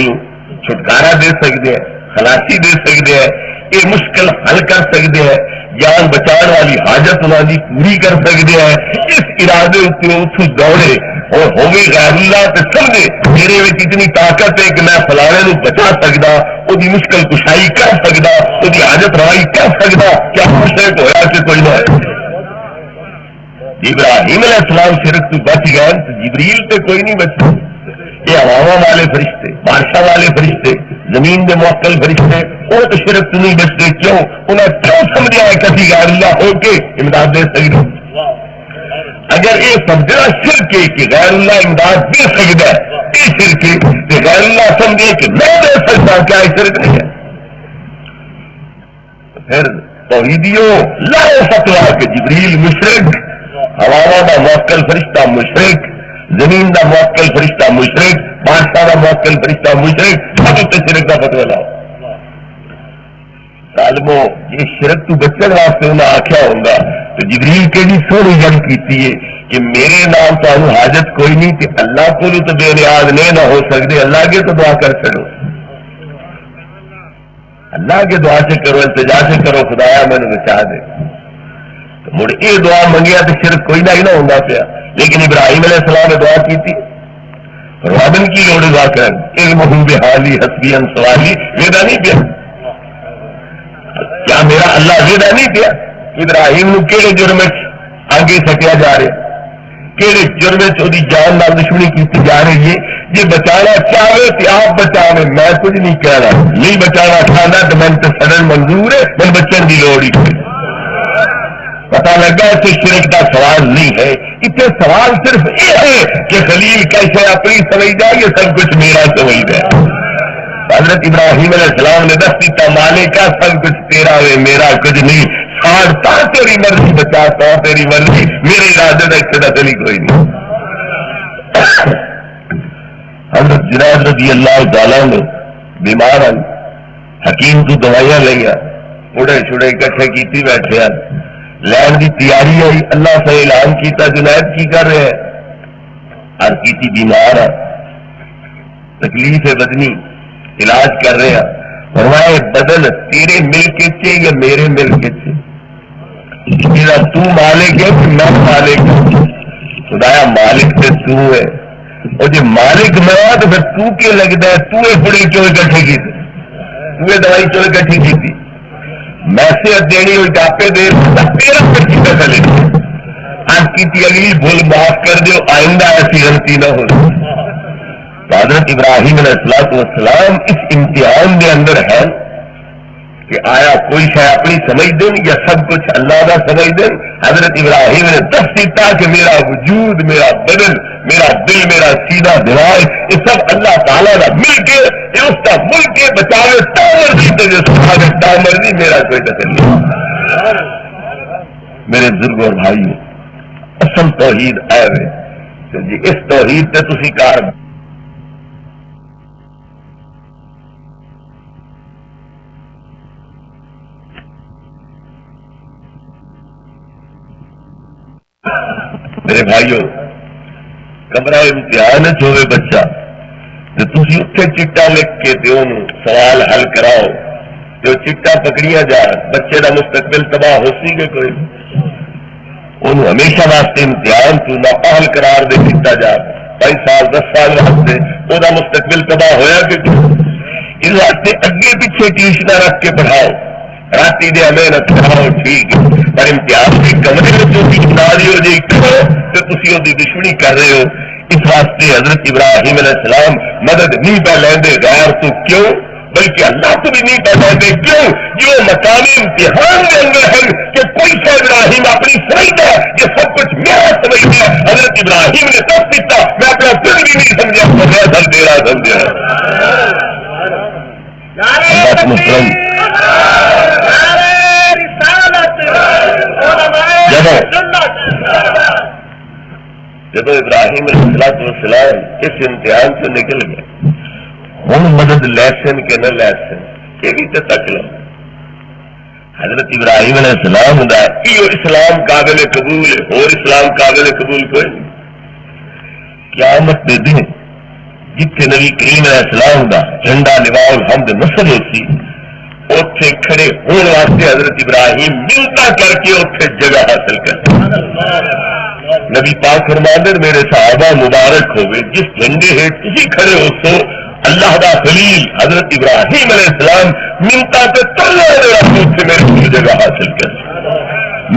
A: چھٹکارا دے سکتے ہیں، خلاصی دے سکتے ہیں، یہ مشکل حل کر سکتے ہیں، جان بچان والی حاجت انہوں کی پوری کر سکتے ہیں۔ اس ارادے اتو دوڑے اور ہوگی غیر اللہ تے سمجھے میرے میں اتنی طاقت ہے کہ میں فلانے نو بچا سکتا، وہ مشکل کشائی کر سکتا، وہ حاجت روائی کر سکتا، کیا مشرک ہوا کہ کوئی نہ ہے۔ ابراہیم علیہ السلام شرک تو بچ گئے تو جبریل تے کوئی نہیں بچا، یہ ہواواں والے فرشتے، بادشاہ والے فرشتے، زمین کے موکل فرشتے وہ تو شرک تو نہیں بچتے، کیوں؟ انہیں کیوں سمجھا ہے کسی غیر اللہ ہو کے امداد دے سکتے؟ اگر یہ سمجھنا شرک ہے کہ غیر اللہ امداد دے سکتا ہے، یہ شرک ہے کہ غیر اللہ سمجھے کہ میں دے سکتا، کیا یہ شرک نہیں ہے؟ پھر توحیدیوں لائے فتوا کہ جبریل مشرک، ہواواں کا موکل فرشتہ مشرک، زمین کا موکل فرشتہ مشرک، بادشاہ کا موکل فرشتہ مشرک، سب اتنے شرک کا فتوا لاؤ۔ طالبو یہ شرک تو بچن واسطے انہیں آخیا ہوگا تو جبریل کے بھی سونی گل کی ہے کہ میرے نام تو حاجت کوئی نہیں کہ اللہ کو تو بے نیاز نہیں نہ ہو سکتے، اللہ کے تو دعا کر چڑو، اللہ کے دعا سے کرو، التجا سے کرو خدایا میں نے بچا دے، تو مڑ یہ دعا منگیا تو شرک کوئی نہ ہی نہ ہوتا پیا۔ لیکن ابراہیم علیہ السلام نے دعا کی تھی، روابن کی لوڑ دعا کرن علم بحالی حسبی سوالی ویدا نہیں پیا، کیا میرا اللہ ویدا نہیں پیا؟ ابراہیم نو کہڑے جرم آگے سٹیا جا رہا، کہڑے جرم چوری جان نال دشمنی کی جا رہی ہے؟ جی بچانا چاہے تو آپ بچاوے، میں کچھ نہیں کہہ رہا، نہیں بچانا چاہتا تو میں تو سڑن منظور ہے، میں بچن کی لوڑ ہی کوئی۔ پتا لگا کہ شرک کا سوال نہیں ہے، اتنے سوال صرف یہ ہے کہ خلیل کیسے اپنی سمجھ جائے، یہ سب کچھ میرا سمجھ جائے۔ حضرت ابراہیم علیہ السلام نے دس دیتا مالک کا سب کچھ تیرا ہے، میرا کچھ نہیں، ساڑھتا تیری مرضی بچاتا تیری مرضی، میرے ارادے کا ابتدا چلی کوئی نہیں۔ حضرت جنید رضی اللہ تعالیٰ نے بیمار ہیں، حکیم کو دوائیاں لیا، اڑے چھڑے اکٹھے کیتی بیٹھے ہیں، لین کی تیاری ہوئی، اللہ سے اعلان کیتا جنید کی کر رہے ہیں؟ ہر کیتی بیمار ہے، تکلیف ہے بدنی، علاج کر رہے ہیں، فرمائے بدن تیرے ملک چے یا میرے ملک چے؟ تو مالک ہے کہ میں مالک ہوں؟ خدایا مالک سے تو ہے، اور جب مالک میں ہوا تو پھر تو کیا لگتا ہے؟ تو یہ بڑی کیوں اکٹھی کی تھی؟ تو یہ دوائی کیوں اکٹھی کی تھی؟ میسیت دینی ہوئی ڈاپے دے تیرا کچھ چلے آپ کی تھی اگلی بھول معاف کر دو، آئندہ ایسی غلطی نہ ہو۔ حضرت ابراہیم علیہ السلام اس امتحان کے اندر ہے کہ آیا کوئی شاید اپنی سمجھ دیں یا سب کچھ اللہ کا سمجھ دیں. حضرت ابراہیم نے دس دیتا کہ میرا وجود، میرا بدن، میرا دل، میرا سیدھا دماغ، یہ سب اللہ تعالیٰ کا مل کے اس کا ملک کے بچاوے تا مرضی تجھے تا مرضی، میرا کوئی دخل نہیں. میرے بزرگ اور بھائیو، اصل توحید ہے جی، اس توحید سے تسی کار میرے بھائیو، کمرہ امتحان ہوئے بچہ تو تھی اتنے چٹا لکھ کے سوال حل کراؤ تو چٹا پکڑیاں جا، بچے کا مستقبل تباہ ہو سی گے کوئی انہوں ہمیشہ واسطے امتحان تو نااہل قرار دے دیتا جا، 5 سال 10 سال واسطے وہ مستقبل تباہ ہویا کہ اس واسطے اگے پیچھے ٹیوشن رکھ کے پڑھاؤ، راتی دے محنت کراؤ ٹھیک ہے، پر امتحان کے کمرے میں ناری ہو جائے کرو تو تھی وہ دشمنی کر رہے ہو. اس واسطے حضرت ابراہیم علیہ السلام مدد نہیں پہ لیندے غیر تو کیوں، بلکہ اللہ تو بھی نہیں پہ لیندے کیوں؟ یہ مقامی امتحان کے اندر ہے کہ کوئی سا ابراہیم اپنی سمجھتا ہے یہ سب کچھ میرا سمجھتا ہے. حضرت ابراہیم نے سب سیکھتا، میں اپنا دل بھی نہیں سمجھا تو میں سب دے رہا سمجھا. جب ابراہیم علیہ السلام اس امتحان سے نکل گئے، ہوں مدد لیسن کے نہ لیسن یہ بھی تو تک لو. حضرت ابراہیم علیہ السلام دا اسلام قابل قبول ہے، اور اسلام قابل قبول کوئی نہیں. قیامت دے دن جتنے نبی کریم علیہ السلام دا جھنڈا لواء الحمد نصب ہوتی، اتے کھڑے ہونے واسطے حضرت ابراہیم ملتا کر کے اتے جگہ حاصل کرتے. نبی پاک فرماندے میرے صحابہ مبارک ہوئے جس جھنڈے ہے تھی کھڑے ہو سو اللہ دا خلیل حضرت ابراہیم علیہ السلام ملتا کے تلے اتنے میرے کی جگہ حاصل کر.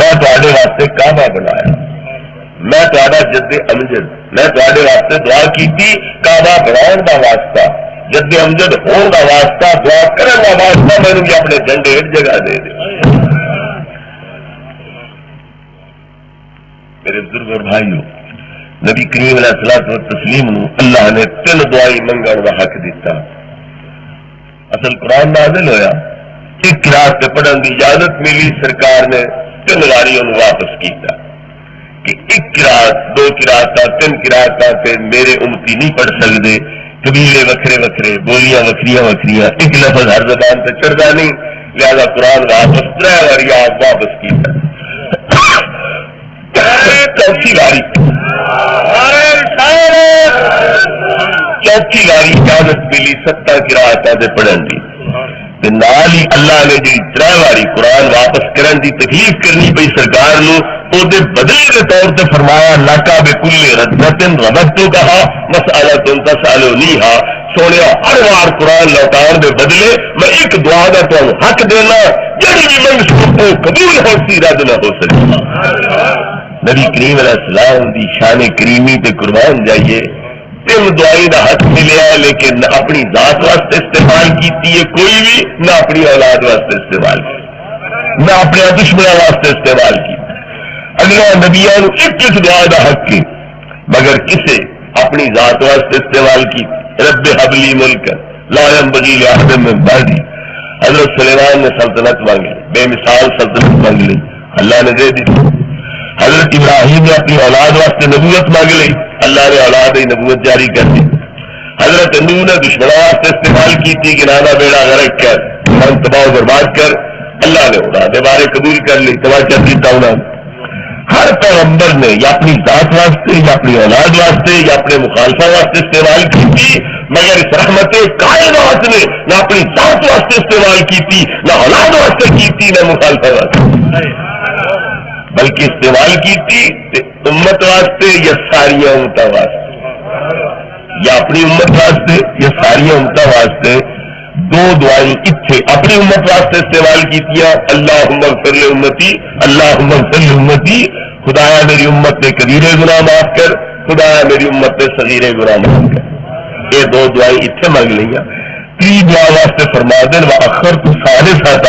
A: میں تھوڑے واسطے کعبہ بنایا، میں تھوڑا جد امجد، میں تھوڑے واسطے دعا کی تھی کعبہ بناؤ دا واسطہ، جد امجد ہون دا واسطہ، دعا کرن دا واسطہ میں نے اپنے جھنڈے ایک جگہ دے دے. میرے بزرگ اور بھائیوں، نبی کریم علیہ الصلوۃ والتسلیم نو اللہ نے 3 دعائیں منگن دا حق دیتا. اصل قرآن نازل ہویا، ایک قرات پہ پڑھن دی اجازت ملی، سرکار نے 3 باری انہوں واپس کیتا کہ 1 قرات 2 قرات 3 قرات میرے امتی نہیں پڑھ سکتے، قبیلے وکھرے وکھرے، بولیاں وکھریاں وکھریاں، ایک لفظ ہر زبان سے چڑھتا نہیں، لہذا قرآن واپس 3 باری واپس کیتا. چوتھی باری اجازت ملی 7 قرات پڑھن دی، نال ہی اللہ نے جی 3 باری قرآن واپس کرن دی تکلیف کرنی پئی سرکار نو، او دے بدلے کے طور پہ فرمایا لاکا بکل ردتن ردتو کہا مسألتن تسألونیہا. سونے ہر بار قرآن لوٹان دے بدلے میں ایک دعا دا تو حق دینا جڑی بھی منصوب ہو قبول ہو سی رد نہ ہو سکے. نبی کریم علیہ السلام دی شان کریمی تے قربان جائیے. 3 دعائیں دا حق ملیا ہے لیکن نہ اپنی ذات واسطے استعمال کیتی ہے کوئی بھی، نہ اپنی اولاد واسطے استعمال کی، نہ اپنے دشمنوں واسطے استعمال کی. اگلا نبیان ایک دعا دا حق کی مگر کسے اپنی ذات واسطے استعمال کی. رب حب لی ملک لا ينبغي لأحد من بعدی. حضرت سلیمان نے سلطنت مانگی، بے مثال سلطنت مانگ لی، اللہ نے دے دی. حضرت ابراہیم نے اپنی اولاد واسطے نبوت مانگ لی، اللہ نے اولاد نبوت جاری کر دی. حضرت نوح نے دشمنوں واسطے استعمال کی تھی کہ نانا بیڑا غرق کر من تباہ و برباد کر، اللہ نے اولاد بارے قبول کر لی، تباہ کر دیتا انہوں. ہر پیغمبر نے یا اپنی ذات واسطے یا اپنی اولاد واسطے یا اپنے مخالفہ واسطے استعمال کی تھی، مگر اس رحمت کائنات نے نہ اپنی ذات واسطے استعمال کی تھی، نہ اولاد واسطے کی تھی، نہ مخالفہ واسطے، بلکہ استعمال کی تھی امت واسطے یا ساری امت واسطے، یا اپنی امت واسطے یا ساری امت واسطے. 2 دعائیں اتنے اپنی امت واسطے استعمال کی تھی، اللہم اغفر لامتی، اللہم اغفر لامتی، خدایا میری امت نے کبیرے گناہ معاف کر، خدایا میری امت نے صغیرے گناہ معاف کر. یہ 2 دعائیں اتنے مانگ لیا. تری دعا واسطے فرما دین وَأَخَّرْتُ ثَالِثَةً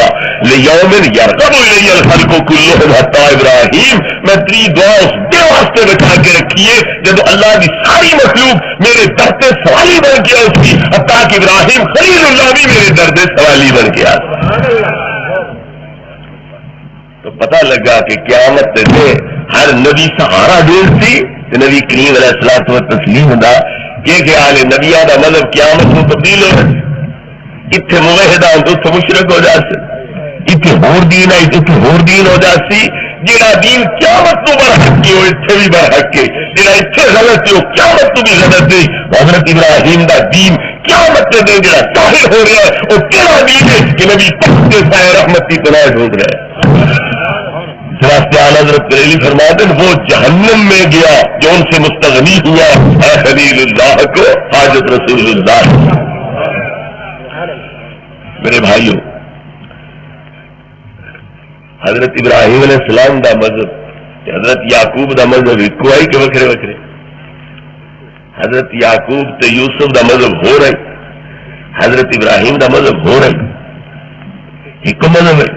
A: لِيَوْمٍ يَرْغَبُ إِلَيَّ الْخَلْقُ كُلُّهُمْ حَتَّى إِبْرَاہیم، میں تری دعا اس دے واسطے بٹھا کے رکھیے جب اللہ کی ساری مخلوق میرے درد سوالی بن گیا اس کی، حتیٰ کہ ابراہیم خلیل اللہ بھی میرے درد سوالی بن گیا۔ تو پتہ لگا کہ قیامت سے ہر نبی سہارا ڈھونڈ سی، نبی کریم علیہ الصلوۃ والتسلیم دا کہ خیال ہے نبیاں دا مذہب قیامت کو تبدیل ہو رہا، اتنے موحد آؤں تو مشرک ہو جاتے، اتنے ہور دین آئی تو ہور دین ہو جاتی، جہاں دین قیامت تو برحق کی ہو اتنے بھی برحق کے، جہاں اتنے غلط ہو قیامت تو بھی غلط ہے۔ حضرت ابراہیم دا دین قیامت کے دن جہاں ظاہر ہو رہا ہے وہ کہڑا دین ہے کہ نبی پاک کے سائے رحمت کی پناہ ڈھونڈ رہا ہے۔ حضرت بریلوی فرماتے ہیں وہ جہنم میں گیا جو ان سے مستغنی ہوا، اے خلیل اللہ کو حاجت رسول اللہ۔ میرے بھائیوں، حضرت ابراہیم علیہ السلام دا مذہب حضرت یعقوب دا مذہب ایک آئی کہ وکھرے وکھرے؟ حضرت یعقوب تے یوسف دا مذہب ہو رہے، حضرت ابراہیم دا مذہب ہو رہے، ایک مذہب ہے۔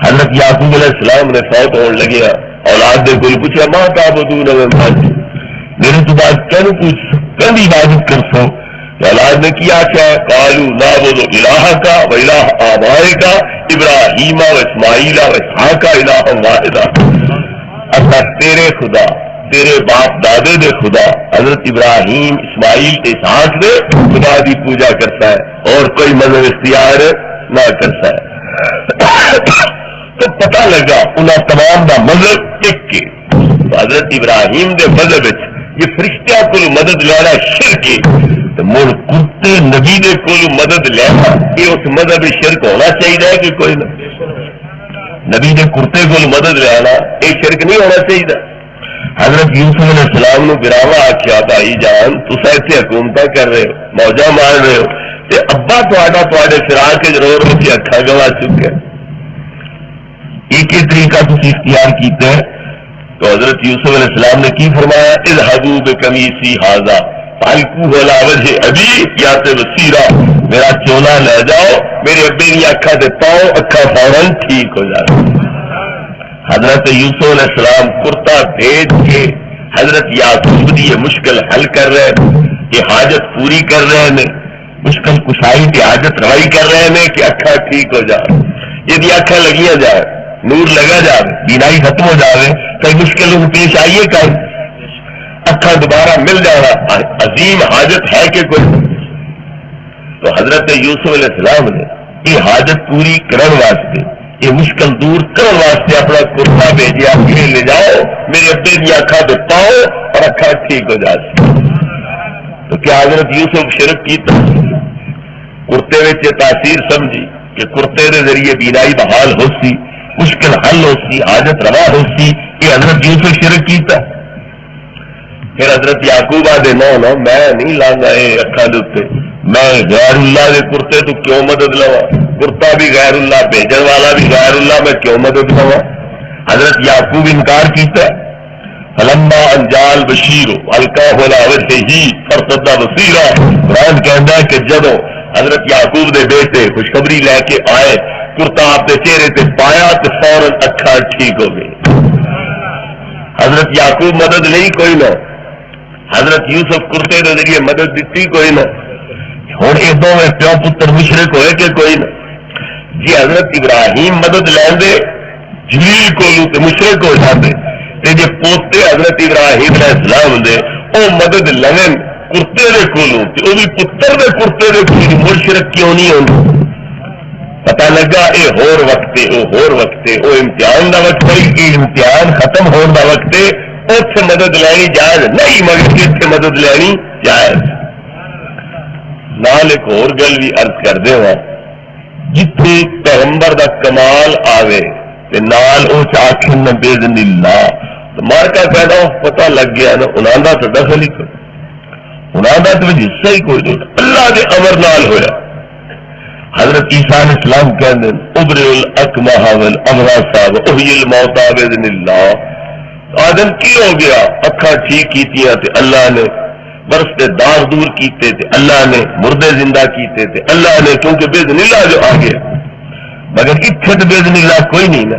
A: حضرت یعقوب علیہ السلام نے فوت ہونے لگیا، اولاد نے کوئی پوچھا ماں تعبدون من بعدی، میرے تو بات کہنے پوچھ کہنی عبادت کر سو، اولاد نے کیا کیا؟ قالوا نعبد الہک و الہ آبائک ابراہیم و اسماعیل و اسحاق الہا واحدا، اللہ تیرے خدا تیرے باپ دادے دے خدا حضرت ابراہیم اسماعیل اسحاق دے خدا دی پوجا کرتا ہے اور کوئی مذہب اختیار نہ کرتا ہے۔ تو پتہ لگا انہاں تمام دا مذہب ایک کے، حضرت ابراہیم دے مذہب یہ فرشتیاں کو مدد لینا شرک ہے، تو مڑ کتے نبی دے کو مدد لینا یہ اس مذہب شرک ہونا چاہیے کہ کوئی نہ؟ نبی دے کرتے کو مدد لینا یہ شرک نہیں ہونا چاہیے۔ حضرت یوسف علیہ السلام نے گراوا آخیا بھائی جان تسا اتنے حکومت کر رہے ہو موجہ مار رہے ہو تے ابا تے فراق کے رو رو کے اکھا گوا چکے، ایک ہی طریقہ تھی اختیار کیتے ہیں۔ تو حضرت یوسف علیہ السلام نے کی فرمایا اذهبوا بقمیصی ھذا فالقوہ علی وجہ ابی یات بصیرا، میرا چولا لے جاؤ میرے ابے کی اکھا دے پاؤ، اکھا فوراً ٹھیک ہو جاتی۔ حضرت یوسف علیہ السلام کرتا بھیج کے حضرت یعقوب دی یہ مشکل حل کر رہے، یہ حاجت پوری کر رہے ہیں، مشکل کشائی کی حاجت روائی کر رہے ہیں کہ اکھا ٹھیک ہو جائے، یہ اکھا لگیاں جائے نور لگا جائے بینائی ختم ہو جائے، کئی مشکل پیش آئیے کہیں اکھا دوبارہ مل جانا عظیم حاجت ہے کہ کوئی؟ تو حضرت یوسف علیہ السلام نے یہ حاجت پوری کرن واسطے یہ مشکل دور کرن واسطے اپنا کرتا بھیجیا کہ لے جاؤ میرے ابے کی اکھا دے پاؤ اور اکھا ٹھیک ہو جائے۔ تو کیا حضرت یوسف شرک کی کرتے میں تاثیر سمجھی کہ کرتے کے ذریعے بینائی بحال ہو سی، مشکل حل ہو سی، حاجت روا ہو سی، یہ حضرت یوسف شرک کیتا۔ پھر حضرت یعقوب آدھے نو میں نہیں لانا یہ اکھا دے، میں غیر اللہ کے کرتے تو کیوں مدد لوا، کرتا بھی غیر اللہ بھیجن والا بھی غیر اللہ، میں کیوں مدد لوا؟ حضرت یعقوب انکار کیتا۔ فلما انجال بشیر القاہ علی وجہہ فرتد بصیرا، قرآن کہندا ہے کہ جدوں حضرت یعقوب دے بیٹے خوشخبری لے کے آئے کرتا آپ کے چہرے تے پایا تو فوراً اکھا ٹھیک ہو گئی۔ حضرت یعقوب مدد نہیں کوئی نہ، حضرت یوسف کرتے کے ذریعے مدد دیتی کوئی نہ، ہوں یہ دونوں پیو پتر مشرک ہوئے کہ کوئی نہ؟ جی حضرت ابراہیم مدد لیندے جلیل کو مشرک ہو جاتے، تے جے پوتے حضرت ابراہیم علیہ السلام دے او مدد لین کرتے دے کولوں تے او بھی پتر دے کرتے دے کولوں مشرک کیوں نہیں ہوندے؟ پتہ لگا اے ہور وقت ہے، او ہور وقت ہے، او امتحان دا وقت ہے، یہ امتحان ختم ہون دا وقت ہے، اوتھے مدد لینی جائز نہیں مگر اتنے مدد لینی جائز۔ نال ایک اور گل بھی عرض کر دے ہاں، جتھے پیغمبر دا کمال آوے تے نال او آکھن نہ باذن اللہ تو مارکا پیدا پتہ لگ گیا نا انہاں دا تو دخل ہی کوئی، انہاں دا تو حصہ ہی کوئی نہیں، اللہ دے امر نال ہویا۔ حضرت عیسیٰ علیہ السلام کہتے ہیں ابرئ الاکمہ والابرص واحیی الموتیٰ باذن اللہ، آدم کی ہو گیا اکھا ٹھیک کیتیاں تے اللہ نے، برستے داغ دور کیتے تھے اللہ نے، مردے زندہ کیتے تھے اللہ نے، کیونکہ باذن اللہ جو آ گیا، مگر اتنے تو باذن اللہ کوئی نہیں نا۔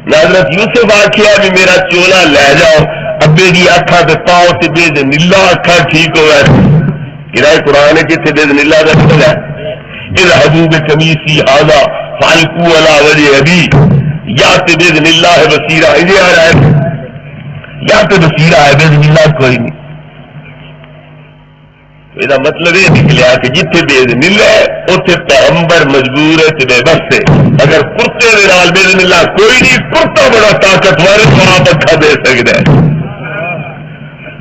A: حضرت یوسف آخیا بھی میرا چولا لے جاؤ، ابے دی اکھا تے پاؤ تے باذن اللہ اکھا ٹھیک ہوا۔ کرائے قرآن جتنے باذن اللہ کا مطلب ہے اذهبوا بقمیصی ھذا فالقوا علی وجہ ابی، یا تے باذن اللہ بصیرہ ادھر آ رہا ہے، یا تے بصیرہ ہے باذن اللہ کوئی نہیں۔ یہ مطلب یہ نکلیا کہ جتنے باذن اللہ ہے اتنے پیغمبر مجبور ہے تے بے بس ہے۔ اگر کرتے دے نال باذن اللہ کوئی نہیں، کرتا بڑا طاقتور ہے تو آپ اکھا دے سکتا ہے۔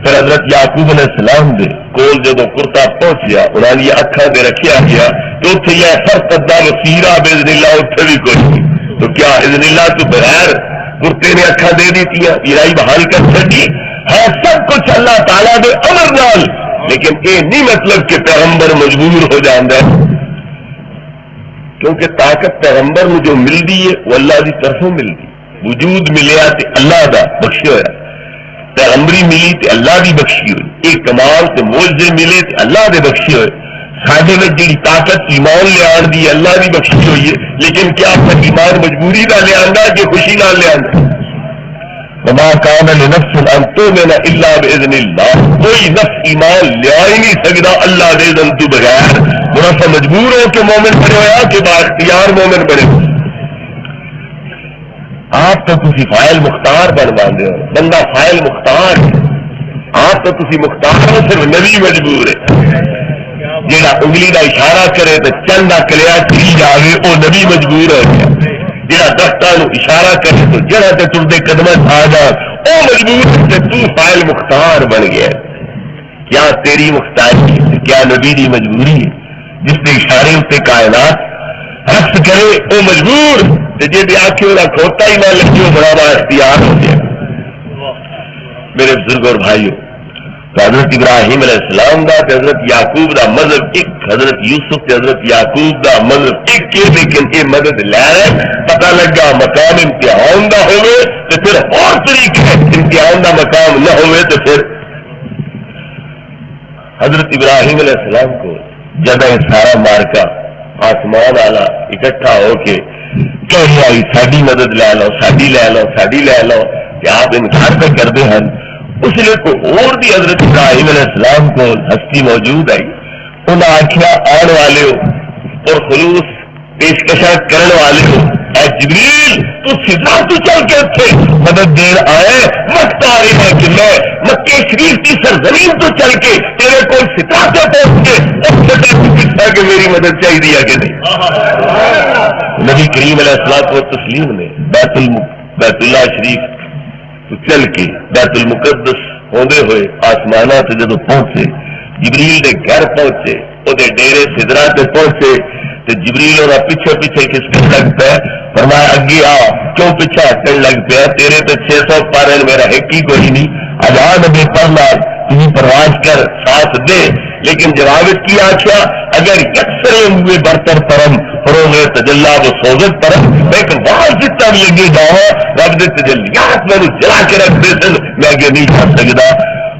A: پھر حضرت یعقوب علیہ السلام دے کول جدو کرتا پہنچیا انہوں نے اکھا دے رکھیا گیا تو اتنے یہ فرق ادا وسیرہ باذن اللہ اتنے بھی کوئی نہیں، تو کیا اذن اللہ تو بغیر کرتے نے اکھا دے دیتی برائی بحال کر سکی ہے؟ سب کچھ اللہ تعالیٰ دے امر نال، لیکن یہ نہیں مطلب کہ پیغمبر مجبور ہو جاندہ ہے، کیونکہ طاقت پیغمبر میں جو ملتی ہے وہ اللہ کی طرفوں ملتی، وجود ملیا تے اللہ دا بخشی ہوا، پیغمبری ملی تے اللہ دی بخشی ہوئی، ایک کمال تے معجزے ملے تے اللہ دے بخشی ہوئے، ساڈے میں جڑی طاقت ایمان لے آن دی اللہ دی بخشی ہوئی ہے، لیکن کیا اپنا ایمان مجبوری نہ لے آندا کہ خوشی نہ لے آندا؟ وما كان لنفس ان تؤمن الا باذن اللہ، کوئی نفس ایمان لے ہی نہیں سکتا اللہ دے اذن تو بغیر۔ منافع مجبور ہو کہ مومن بنے ہوا کہ با اختیار مومن بنے؟ آپ تو تسی فائل مختار بن باندھے ہو، بندہ فائل مختار ہے، آپ تو تسی مختار ہو، صرف نبی مجبور ہے۔ جہاں انگلی کا اشارہ کرے تو چند کلیا چلی جائے وہ نبی مجبور ہو گیا، جہاں درختوں اشارہ کرے تو جڑا تے ٹردے قدم آ جا وہ مجبور ہے، تو فائل مختار بن گیا۔ کیا تیری مختاری ہے؟ کیا نبی دی مجبوری ہے؟ جس نے اشارے اتنے کائنات رقص کرے وہ مجبور، جی آخر وہ کھوتا ہی نہ لگی وہ بڑا بڑا اختیار ہو گیا۔ میرے بزرگ اور بھائیوں، تو حضرت ابراہیم علیہ السلام دا حضرت یعقوب دا مذہب ایک، حضرت یوسف تے حضرت یعقوب دا مذہب ایک ہے، لیکن یہ مدد لے رہے پتہ لگا مقام امتحان دا ہوئے تو پھر اور طریقے امتحان دا مقام نہ ہوئے تو پھر حضرت ابراہیم علیہ السلام کو جب سارا مارکا آسمان والا اکٹھا ہو کے کہہ آئی ساری مدد لے لو، ساری لے لو، ساری لے لو، کہ آپ انکار پہ کرتے ہیں، اس لیے کوئی اور بھی حضرت ابراہیم علیہ السلام کو ہستی موجود آئی، انہیں آخیا آنے والے ہو اور خلوص پیشکشاں کرنے والے ہو، اے جبریل تو سیدھا تو چل کے تھے مدد دین آئے، وقت آ رہی ہے کہ میں مکے شریف کی سرزمین تو چل کے تیرے کو ستا سے پہنچ کے اس سے پوچھا کہ میری مدد چاہیے کہ نہیں۔ نبی کریم علیہ الصلوۃ والتسلیم نے بیت اللہ شریف تو چل کے بیت المقدس ہوندے ہوئے آسمانات جدو پہنچے، جبریل دے گھر پہنچے، وہ ڈیرے سدرا تے پہنچے تو جبریل اور پیچھے پیچھے کس لگ پہ فرمایا اگے آ، کیوں پیچھے ہٹن لگ پیا؟ تیرے تو 600 پارے میرا ایک ہی کوئی نہیں، آزاد ابھی پڑھنا تھی پرواز کر ساتھ دے، لیکن جواب کی آخیا اگر یکسرے ہوئے برتر پرم فروغ تجلا وہ سوزت پرم، لیکن وہاں جتنا بھی لگے جاؤ رب دے تجلیات میں جلا کے رکھ دے سن، میں آگے نہیں جا سکتا۔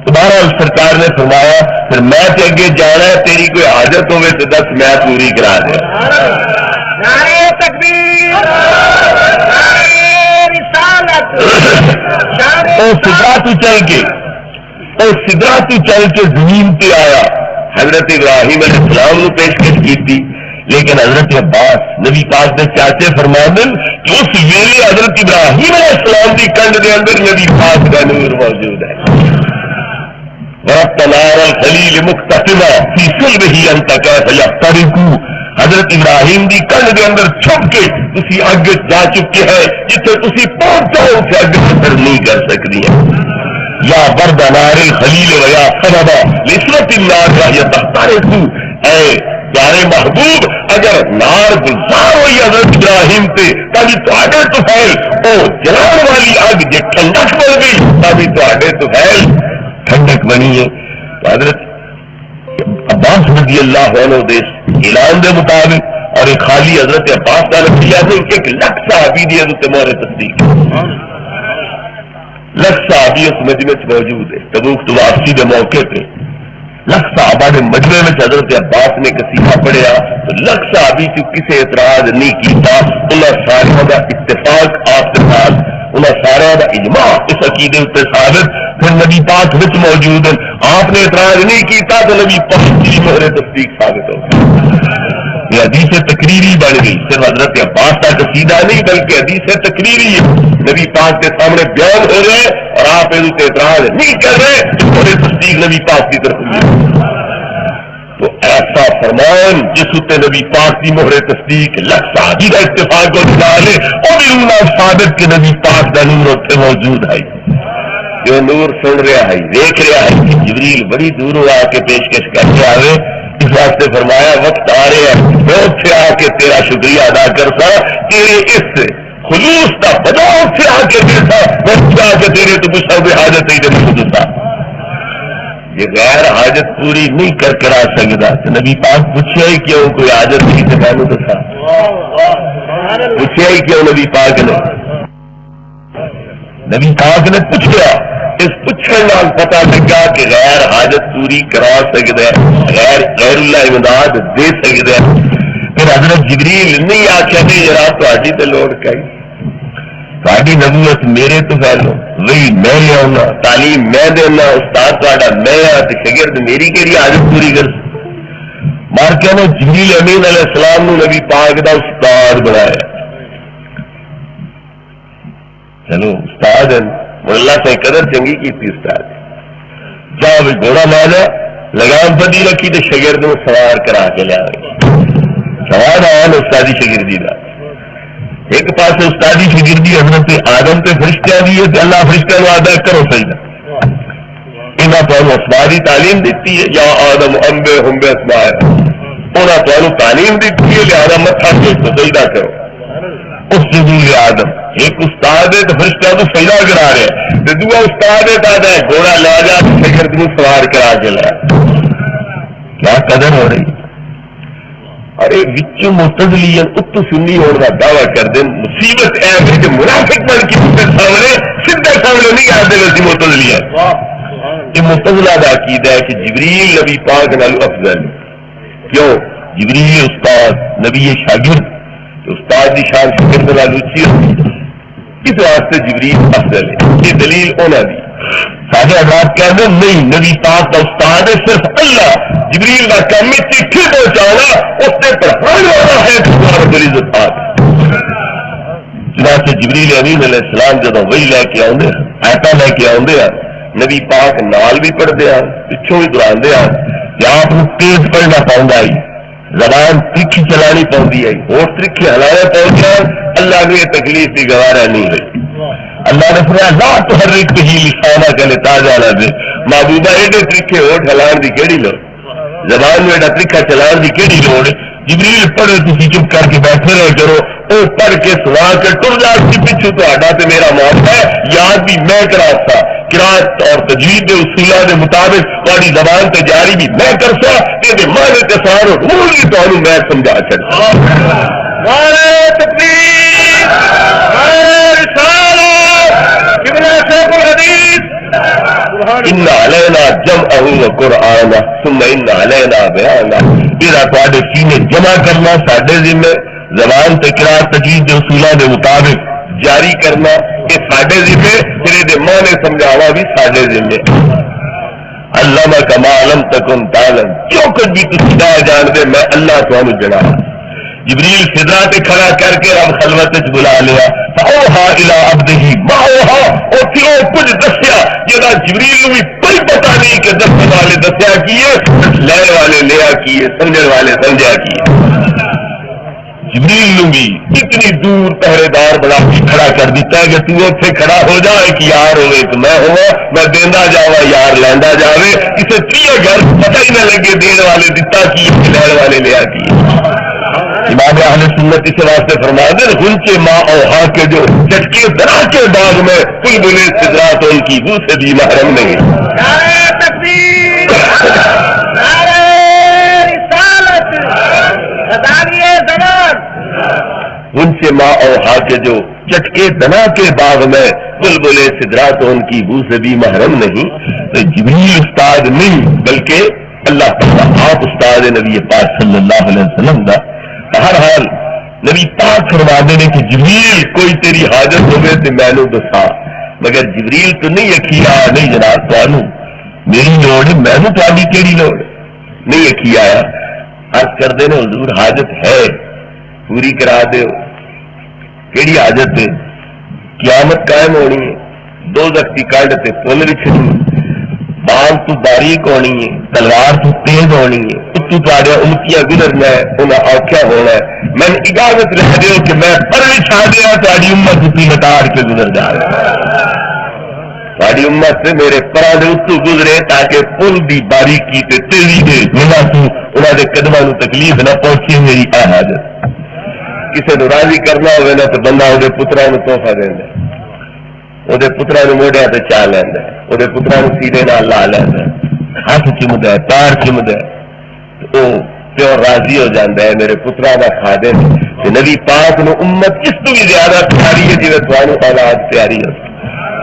A: دوبارہ سرکار نے فرمایا پھر میں تے اگے جانا ہے، تیری کوئی حاجت ہوئے تو دس میں پوری کرا دے۔
B: نعرہ تکبیر، نعرہ رسالت،
A: او سدرا تو چل کے، او سدرا تو چل کے زمین پہ آیا، حضرت ابراہیم علیہ السلام نے پیشکش کی تھی، لیکن حضرت عباس نبی پاک نے چاچے فرماندن کہ اس ویلے حضرت ابراہیم علیہ السلام کی کنڈ کے اندر نبی پاک کا نور موجود ہے۔ وَرَبَّ نَارَ الْخَلِيلِ مُقْتَسِمًا فِي صُلْبِهِ أَنْتَ كَيْفَ يَقْتَرِقُ، حضرت ابراہیم دی کنڈ کے اندر چھپ کے تسی اگ جا چکے ہیں جتنے تسی پہنچ جاؤ اسے اگ اثر نہیں کر سکتی ہے۔ یا برد نار الخلیل و یا سببا لسرت النار یا تختارق، اے پیارے محبوب اگر نار گلزار ہوئی حضرت ابراہیم تے تبھی تو توفیل او جلان والی اگ جے ٹھنڈک بن گئی تبھی تو ٹھنڈک بنی ہے۔ تو حضرت عباس رضی اللہ عنہ دے اعلان دے مطابق اور ایک خالی حضرت عباس کا نتیجہ سے 1 لاکھ صحابی دی حضرت مور تصدیق، لاکھ صحابی اس مجمع موجود ہے۔ تبوک تو واپسی کے موقع پہ لکھ صحابہ نے مجمع میں حضرت عباس نے قصیدہ پڑھیا تو لکھ صحابی سے کسی اعتراض نہیں کیتا، انہاں سارے کا اتفاق آپ کے ساتھ، انہاں سارے کا اجماع اس عقیدے اتنے ثابت، پھر نبی پاک وچ موجود ہیں، آپ نے اعتراض نہیں کیتا تو نبی پاک کی مہر تصدیق ثابت ہو گئی۔ یہ حدیث تقریری بن گئی، صرف حضرت عباس کا قصیدہ نہیں بلکہ حدیث تقریری ہے، نبی پاک کے سامنے بیان ہو رہے اور آپ ان سے اعتراض نہیں کر رہے، مہر تصدیق نبی پاک کی طرف ہوئی۔ تو ایسا فرمان جس اتنے نبی پاک کی مہر تصدیق لکھ صحابی کا اتفاق اور ڈالے اور بھی ثابت کہ نبی پاک کا نور اتنے موجود ہے، جو نور سن رہا ہے دیکھ رہا ہے کہ جبریل بڑی دور آ کے پیشکش کر کے آئے، اس واسطے فرمایا وقت آ رہے ہیں میں اتنے آ کے تیرا شکریہ ادا کرتا، تیرے اس خلوص کا بجا اتنے آ کے دیتا، میں اتنے آ کے تیرے تو پوچھا بھی حاجت ہی نہیں ہوتا، یہ غیر حاجت پوری نہیں کرا سکتا۔ تو نبی پاک پوچھا ہی کیوں کوئی حاجت نہیں تو میں نے تو تھا، پوچھا ہی کیوں نبی پاک نے، نبی پاک نے پوچھا، اس پوچھنے نال پتا لگا کہ غیر حاجت پوری کرا سکتا ہے، غیر اللہ امداد دے سکتا ہے۔ پھر حضرت جبریل نہیں آخیا نہیں ذرا تہاڈی تے لوڑ کئی، تہاڈی نبوت میرے تو پہلو وہی میں لے آؤں، تعلیم میں دینا، استاد تہاڈا میں آ تے شاگرد میری کیڑی حاجت پوری کر مار کے نے جبریل امین علیہ السلام نو نبی پاک دا استاد بنایا۔ چلو استاد اللہ سے قدر چنگی کی استاد جا بھی گھوڑا مانا لگام بندی رکھی تو شاگرد میں سوار کرا کے لیا، سوار آیا استادی شاگردی کا، ایک پاس استادی شاگردی حضرت آدم پہ فرشتہ دی ہے کہ اللہ فرشتہ نو ادا کرو سجدہ، انہاں تمہیں اسماء تعلیم دیتی ہے، یا آدم انبے ہم بے اسماء، انہاں تمہیں تعلیم دیتی ہے لہذا متھا ٹیک تو سجدہ کرو، اس جدول آدم ایک استاد ہے تو فرشتہ تو سجدہ کرا رہے ہیں، تو دوسرا استاد ہے تو گھوڑا لا جا شاگرد کو سوار کرا کے لایا، کیا قدر ہو رہی ہے۔ ارے وچوں معتزلی اتو سنی ہونے کا دعویٰ کر دیں، مصیبت ہے کہ منافق بن کے سامنے سیدھا سامنے نہیں آتے ویسی معتزلی ہے۔ یہ معتزلہ کا عقیدہ ہے کہ جبریل نبی پاک نالو افضل، کیوں؟ جبریل استاد نبی شاگرد، استاد کی شان شاگرد نالو اچھی ہوتی، اس واسطے جبریل افضل ہے، یہ دلیل ہونا دی۔ سارے حضرات کہتے ہیں نہیں، نبی پاک کا استاد ہے صرف اللہ، جبریل کا کام میں چٹھی پہنچانا اس سے پڑھانے والا ہے رب العزت پاک۔ چنانچہ جبریل امین علیہ السلام جب وہی لے کے آؤندے ایتا لے کے آؤندے ہیں، نبی پاک نال بھی پڑھتے ہیں پچھوں بھی دہراندے ہیں، یا آپ کو تیز پڑھنا پاؤں ہی، زبان ترکھی چلانی پڑتی ہے، ہوٹ ترکھی ہلانا پہنچا، اللہ نے یہ تکلیف کی گوارا نہیں ہوئی۔ اللہ نے فرمایا لا تحرک به لسانک لتعجل به، محبوبہ ایڈے ترکھے ہوٹ ہلان دی کیڑی لوڑ، زبان میں ایڈا ترکھا چلان دی کیڑی لوڑ؟ جبریل پڑھے تسی چپ کر کے بیٹھے رہے کرو، وہ پڑھ کے سنا کے ٹر جا کے پیچھے تہاڈا تے میرا معاملہ ہے، یاد بھی میں کراتا، قرات اور تجوید کے اصولوں کے مطابق تہاڈی زبان تے جاری بھی میں کرسا، تے معنی تے سارے امور بھی تانوں میں سمجھا چھڈا۔ نعرہ تکبیر، نعرہ رسالت، قبلہ شیخ الحدیث، ان علینا جمعہ وقرآنہ ثم ان علینا بیانہ، پھر تہاڈے سینے جمع کرنا ساڈے ذمہ، زبان تے قرات تجوید کے اصولوں کے مطابق جاری کرنا یہ ساڈے ذمہ، پھر دے معنی سمجھانا بھی ساڈے ذمہ۔ علمک ما لم تکن تعلم، جو کچھ بھی تسی نہ جانتے میں اللہ تانوں جاناں۔ جبریل سدرا تے کھڑا کر کے رب خلوت وچ بلا لیا، فاوحا الی عبدہ ما اوحا، اور پھر وہ کچھ دسیا جہاں جبریل نو بھی کوئی پتہ نہیں کہ دسنے والے دسیا کی ہے، لے والے لیا کی ہے، سمجھنے والے سمجھا کی ہے۔ جبریل نو بھی اتنی دور پہرے دار بنا کے کھڑا کر دیتا ہے کہ تو اتنے کھڑا ہو جا، ایک یار ہوئے تو میں ہوا، میں دینا جاوا یار لیندا جاوے، اسے تیے گھر پتہ ہی نہ لگے دین والے دتا کی ہے، لین والے لیا کی ہے۔ امام اہل سنت اس واسطے فرما دے غنچے ماں اوہا کے جو چٹکے درا کے باغ میں بلبلے سدرات ان کی بو سے بھی محرم نہیں۔
B: نعرہ تکبیر، نعرہ رسالت، خداوی زمان،
A: غنچے ماں اوہا کے جو چٹکے دنا کے باغ میں بلبلے سدرات ان کی بو سے بھی محرم نہیں۔ تو جبریل استاد نہیں بلکہ اللہ تعالیٰ آپ استاد نبی پاک صلی اللہ علیہ وسلم دا ہر حال نبی پاک فرما دے کہ جبریل کوئی تیری حاجت ہوگی تو میں نے دسا، مگر جبریل تو نہیں اکھی آیا نہیں جناب تمہوں میری لوڑ میں نے تاری کیڑی لوڑ نہیں اکھی آیا۔ عرض کر دے حضور حاجت ہے پوری کرا دے، کیڑی حاجت ہے؟ قیامت قائم ہونی ہے، دو زختی کانڈ تے پل بچھنی، بال تو باریک ہونی ہے، تلوار تو تیز ہونی ہے، اتو تھوڑے امتیاں گزرنا ہے، انہیں آخیا ہونا ہے، میں اجازت لے دیو کہ میں پر بچھا دیا تاری امت اتنی لٹاڑ کے گزر جا رہے تاری امت سے میرے پرا دے اتو گزرے تاکہ پل دی باریکی تے تیزی دے میرا تو انہوں نے قدموں نو تکلیف نہ پہنچے۔ میری اے حاجت کسی نو راضی کرنا ہوئے نا تو بندہ وہ پترا نو تحفہ دینا، وہ پترا نو موڈیا تے چا لینا، وہ پترا نو سیدھے نال لا لینا، ہاتھ چمد ہے پیر چمد ہے، وہ پیو راضی ہو جاتا ہے میرے پترا کا خادم کہ نبی پاک نو امت اس تو بھی زیادہ پیاری ہے جی تمہوں اولاد پیاری ہو۔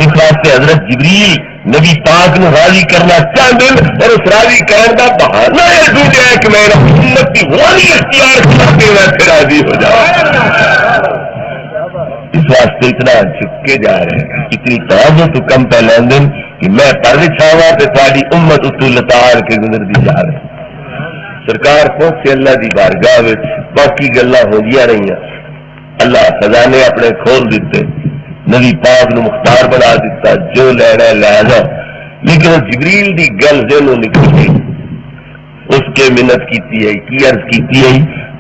A: اس واسطے حضرت جبریل نبی پاک نو راضی کرنا چاہتے ہیں اور اس راضی کرنے کا بہانہ یہ ڈھونڈا ہے کہ میں امت کی غلامی اختیار کر کے میں راضی ہو جاؤں۔ اس واسطے اتنا جھکے جا رہے ہیں، اتنی توجہ تو کم پہ لین دن کہ میں پر بچھاوا تو تاری امت اتو لتاڑ کے گزرتی جا رہی۔ سرکار پہنچے اللہ دی بارگاہ وچ، باقی گلاں ہوندیاں رہیاں، اللہ خزانے اپنے کھول دیتے، نبی پاک نو مختار بنا دیتا، جو لینا لے جا، لیکن جبریل دی گل ذہنوں نکل گئی، اس کے منت کیتی ہے کی عرض کیتی ہے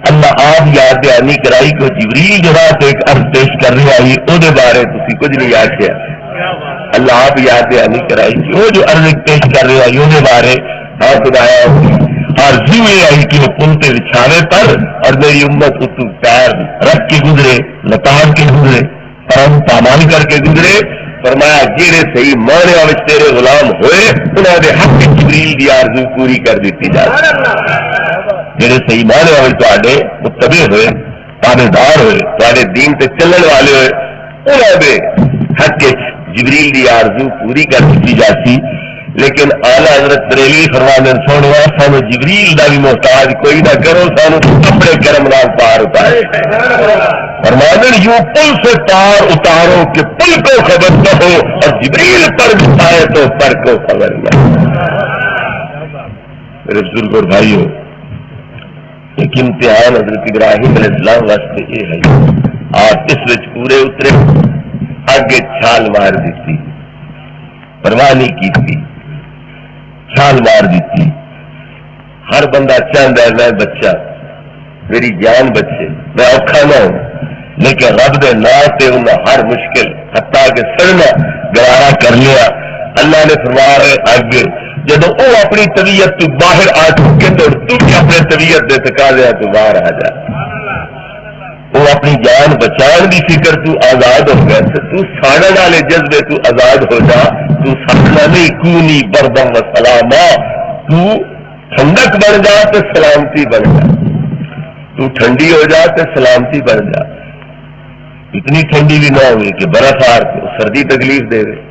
A: اللہ آپ یاد دہانی کرائی کہ جبریل جو رات ایک عرض پیش کر رہا ہے وہ بارے تھی کچھ نہیں آخیا، اللہ آپ یاد دہانی کرائی کہ وہ جو عرض پیش کر رہا ہے وہ بارے آپ بنایا آرزو یہ آئی کہ وہ پل پہ بچھاوے پر اور میری امت اتو پیر رکھ کے گزرے، لتاڑ کے گزرے، پرم پامان کر کے گزرے۔ فرمایا جہے صحیح معنی تیرے غلام ہوئے انہوں نے حق جبریل دی آرزو پوری کر دیتی جائے، جہے صحیح معنی تے متبع ہوئے، تابے دار ہوئے، تے دین تے چلن والے ہوئے، انہوں نے حق جبریل دی آرزو پوری کر دیتی جاتی۔ لیکن اعلی حضرت بریلوی فرمانے سنو سانو جبریل دا بھی محتاج کوئی نہ کرو، سانو اپنے کرم نال پار اتارے۔ فرمانے یوں پل سے پار اتارو کہ پل کو خبر نہ ہو اور جبریل پر بچھائے تو پر کو خبر نہ ہو۔ میرے بزرگ اور بھائیو، ایک امتحان حضرت ابراہیم علیہ السلام واسطے یہ ہے، آپ اس وچ پورے اترے، آگے چھال مار دیتی، پرواہ نہیں کی تھی، چھال مار دیتی۔ ہر بندہ چاہتا ہے میں بچہ میری جان بچے، میں اوکھا نہ ہوں، لیکن رب دے نام سے انہیں ہر مشکل حتیٰ کہ سڑنا گوارا کر لیا۔ اللہ نے فرمایا آگے جب وہ اپنی طبیعت تو باہر آ چکے تو بھی اپنے طبیعت دے تقاضے تو باہر آ جا، وہ اپنی جان بچان کی فکر تو آزاد ہو گیا، تو ساڑن والے جذبے تو آزاد ہو جا، تو ساڑنا نہیں کونی بردم و سلاما، تو ٹھنڈک بن جا تو سلامتی بن جا، تو ٹھنڈی ہو جا تو سلامتی بن جا۔ اتنی ٹھنڈی بھی نہ ہوئی کہ برف آر کو سردی تکلیف دے دے،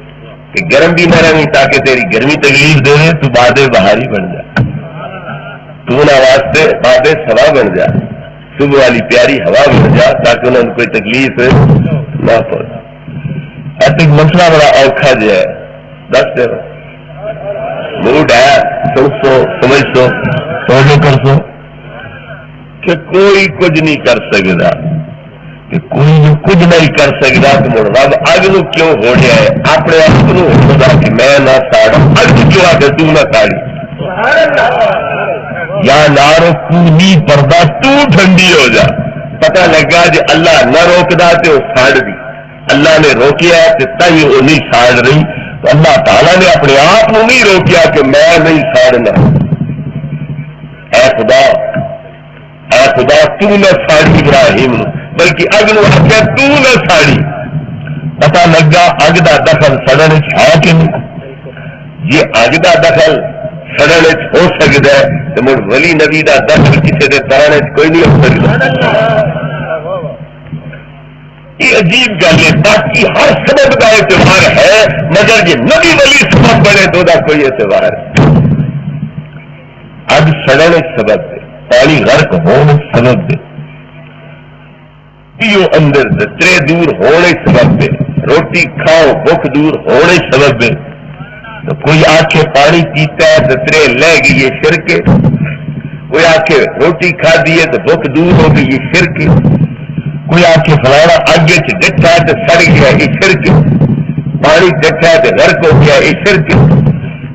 A: کہ گرم بھی نہ رہی تاکہ تیری گرمی تکلیف دے دے، تو باد بہاری بن جا، تو نہ واسطے باد سوا بن جا، صبح والی پیاری ہوا بن جا تاکہ انہوں نے کوئی تکلیف نہ پہنچے۔ ایسا مسئلہ بڑا اوکھا جو ہے، دس دے موڈ ہے، سن سو سمجھ سو سوچو کر سو کہ کوئی کچھ نہیں کر سکتا، کہ کوئی جو کچھ نہیں کر سکتا تو مڑ رب اگ نو کیوں ہو رہا ہے اپنے آپ کو ہوتا کہ میں نہ ساڑا، اگ کیوں آ کے تو نہ ساڑی، یا نارو کو نہیں پردہ تو ٹھنڈی ہو جا۔ پتہ لگا جی اللہ نہ روکدا تو وہ ساڑ دی، اللہ نے روکیا ہے تھی وہ نہیں ساڑ رہی، تو اللہ تعالیٰ نے اپنے آپ کو نہیں روکیا کہ میں نہیں ساڑنا۔ اے خدا تو نہ ساڑی ابراہیم، بلکہ اگ نو آخیا تو نہ ساڑی۔ پتہ لگا اگ دا دخل سڑن ہے کہ نہیں، جی اگ دا دخل سڑن ہو سکتا ہے تو مڑ ولی نبی دا دخل کسی کے ترن کوئی نہیں ہو سکتا۔ یہ عجیب گل ہے، باقی ہر سبب کا اعتبار ہے مگر یہ نبی ولی سبب بنے تو دا کوئی اعتبار ہے۔ اگ سڑنے سبب دے، پانی غرق ہونے سبب دے، پیو اندر ترے دور ہونے سبب دے، روٹی کھاؤ بھوک دور ہونے سبب دے۔ تو کوئی آکھے پانی پیتا ہے تو ترے لے گئی یہ شرک ہے، کوئی آکھے روٹی کھا دی ہے تو بھوک دور ہو گئی یہ شرک ہے، کوئی آکھے فلانا آگے سے ڈٹھا ہے تو سڑ گیا یہ شرک ہے، پانی ڈٹھا ہے تو غرق ہو گیا یہ شرک ہے۔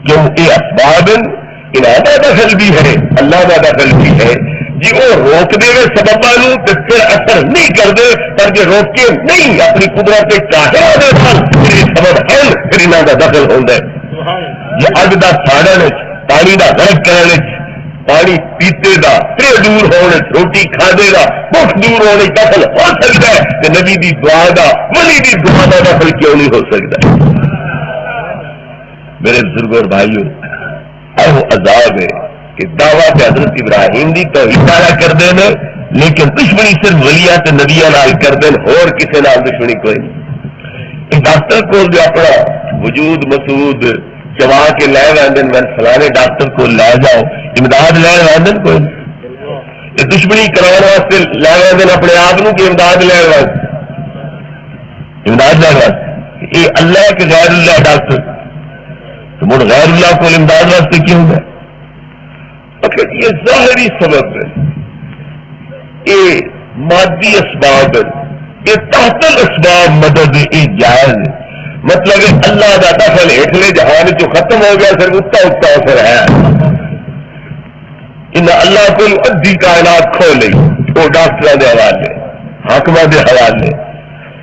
A: کیوں؟ یہ اسباب انہوں کا دخل بھی ہے، اللہ کا دخل بھی ہے جی۔ وہ روک دے گا سبب والوں تو پھر اثر نہیں کر دے، پر جو روکے نہیں اپنی قدرت قاہرہ دے نال پھر سبب ہے، پھر انہوں کا دخل ہوتا ہے۔ یہ اگ دا ساڑن، پانی دا غرق کرنے، پانی پیتے دا ترے دور ہونے، روٹی کھانے دا بھوک دور ہونے دخل ہو سکتا ہے، تو نبی دی دعا دا ولی دی دعا دا دخل کیوں نہیں ہو سکتا؟ میرے بزرگوں اور بھائیوں، وہ عذاب ہے کہ دعوت حضرت ابراہیم دی توحید والا کر دینا، لیکن دشمنی صرف ولیات نبیاں نال کر دین، اور کسی نال دشمنی کوئی نہیں۔ ایک ڈاکٹر کو جو اپنا وجود مسعود چوا کے لے ویندن، میں فلانے ڈاکٹر کو لے جاؤ، امداد لے ویندن کوئی نہیں۔ یہ دشمنی کرانے واسطے لے ویندن اپنے آپ کو کہ امداد لے ویندن، امداد لے واسطے یہ اللہ کے غیر اللہ ڈاکٹر، تو مڑ غیر اللہ کو امداد واسطے کیوں ہے؟ یہ ظاہری سبب ہے، یہ مادی اسباب ہے، یہ تحت الاسباب مدد یہ جائز ہے۔ مطلب ہے اللہ کا دخل ہیٹلے جہان جو ختم ہو گیا، صرف اتنا اتنا اثر ہے۔ ان اللہ کو ادھی کائنات کھو لی، وہ ڈاکٹر کے حوالے، حاکمہ کے حوالے،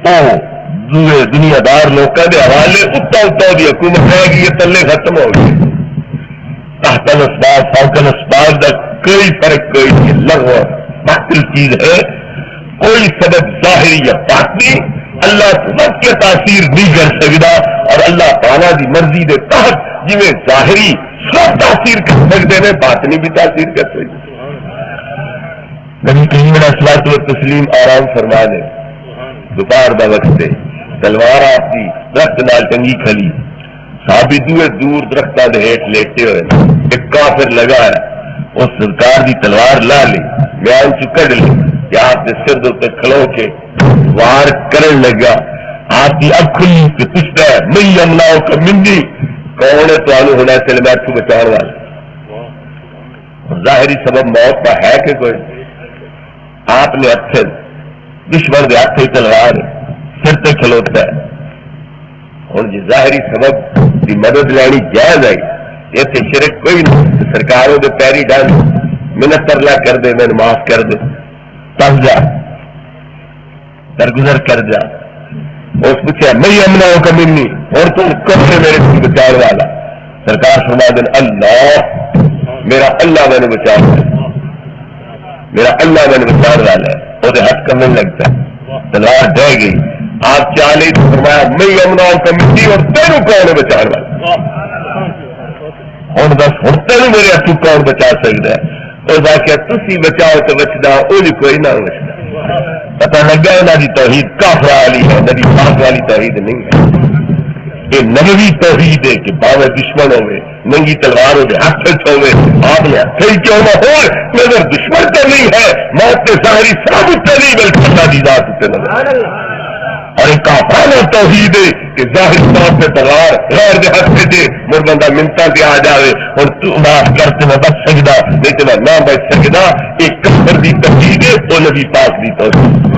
A: وہ دنیا دار لوگوں کے حوالے، اتنا اتنا بھی حکومت رہ گئی، یہ تلے ختم ہو گئی۔ تحت الاسباب فوق الاسباب کا کوئی فرق کوئی نہیں، لغو باطل چیز ہے۔ کوئی سبب ظاہری یا باطنی اللہ سبب کی تاثیر نہیں کر سکتا، اور اللہ تعالیٰ کی مرضی کے تحت جی میں ظاہری سب تاثیر کر سکتے ہیں، باطنی بھی تاثیر کر سکتے۔ نبی کریم علیہ الصلوۃ والتسلیم آرام فرما دے، دوپہر کا وقت ہے، تلوار آپ کی درخت نال ٹنگی کھلی، صحابی دور درختوں کے ہیٹ لیٹے ہوئے، ایک کافر لگا ہے، اس سرکار کی تلوار لا لی، بیان چکڑ لی کہ آپ کے سر دے کھلو کے وار کرن لگا، آپ کی اب کھلی کہ پوچھتا ہے میں املاؤ کا مندی کون ہے تو ہونا چلے میں آپ کو بچاؤ والا۔ ظاہری سبب موت کا ہے کہ کوئی؟ آپ نے ہاتھ دشمن کے ہاتھ تلوار سر تے کھلوتا ہے، ہوں جی ظاہری سبب کی مدد لینی جائز آئی، اتنے شرک کوئی نہیں، سرکاروں کے پیری ڈال منت ترلا کر دے، میں معاف کر دے، تب جا درگزر کر جا۔ اس پوچھا میں امنا ہو کمی نہیں، اور تم کب سے میرے کو بچاؤ والا؟ سرکار فرما دن اللہ، میرا اللہ میں نے بچا، میرا اللہ میں نے بچاؤ والا ہے، وہ ہاتھ کمنے لگتا ہے، تلوار ڈہ گئی، آپ چالے تو فرمایا میں امنا ہوں کمی اور تینوں کون ہے بچاؤ والا؟ ہوں بس ہوں تینوں میرے ہاتھوں کون بچا سکتا ہے؟ اور آخیا تھی بچاؤ تو بچتا، وہ بھی کوئی نہ بچتا۔ پتا لگا یہاں کی توحید کافر والی ہے، نبی پاک والی توحید نہیں ہے۔ یہ نبوی توحید ہے کہ باوے دشمن ہوئے، ننگی تلوار ہوئے، ہاتھ ہوئے، آپ نے ہاتھ ہی کیوں نہ ہو، مگر دشمن تو نہیں ہے، موت کے ظاہری ثابت تو نہیں، بلکہ اللہ کی ذات سے نظر۔ اور ایک کافرانہ توحید ہے کہ ظاہر طور پہ تلوار غیر دے ہاتھ سے دے، مر بندہ منتا پہ آ جائے اور تو معاف کرتے میں بچ سکتا نہیں تو میں نہ بچ سکتا، ایک کفر دی توحید ہے، وہ نبی پاک دی توحید۔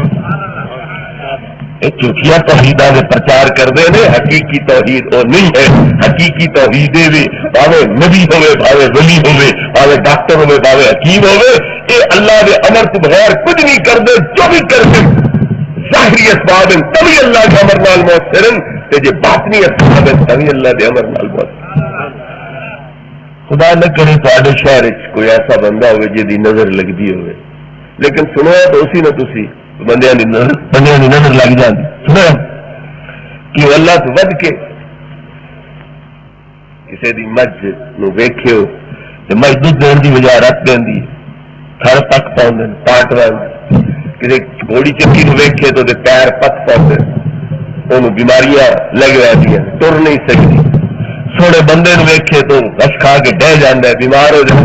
A: ایک چوکیا توحیداں دے پرچار کر دے نے، حقیقی توحید وہ نہیں ہے۔ حقیقی توحید بھی بھاوے نبی ہوئے، بھاوے ولی ہوئے، بھاوے ڈاکٹر ہوئے، بھاوے حکیم ہوئے، یہ اللہ کے امر تو بغیر کچھ نہیں کر دے، جو بھی کر دے ظاہری اسباب تبھی اللہ کے امر نال مؤثرن، تے جے باطنی اسباب تبھی اللہ کے امر نال مؤثر۔ خدا نہ کرے تھوڑے شہر کوئی ایسا بندہ ہوئے جی نظر لگتی ہوئے، لیکن سنو تو اسی نہ تسی بندیاں دی نظر لگ جاتی، سنو کہ اللہ تو ود کے کسی دی مجھ نو ویکھیو تے مجھ دودھ دین دی بجائے رکھ دیندی، تھڑ تک پاؤندے پاٹ ویندے، کسی گھوڑی چکی نو ویکھے تو پیر پت پاؤندے، انہوں بیماریاں لگ رہی، تر نہیں سکتی۔ سونے بندے نو ویکھے تو رش کھا کے ڈہ جانا ہے، بیمار ہو جائے،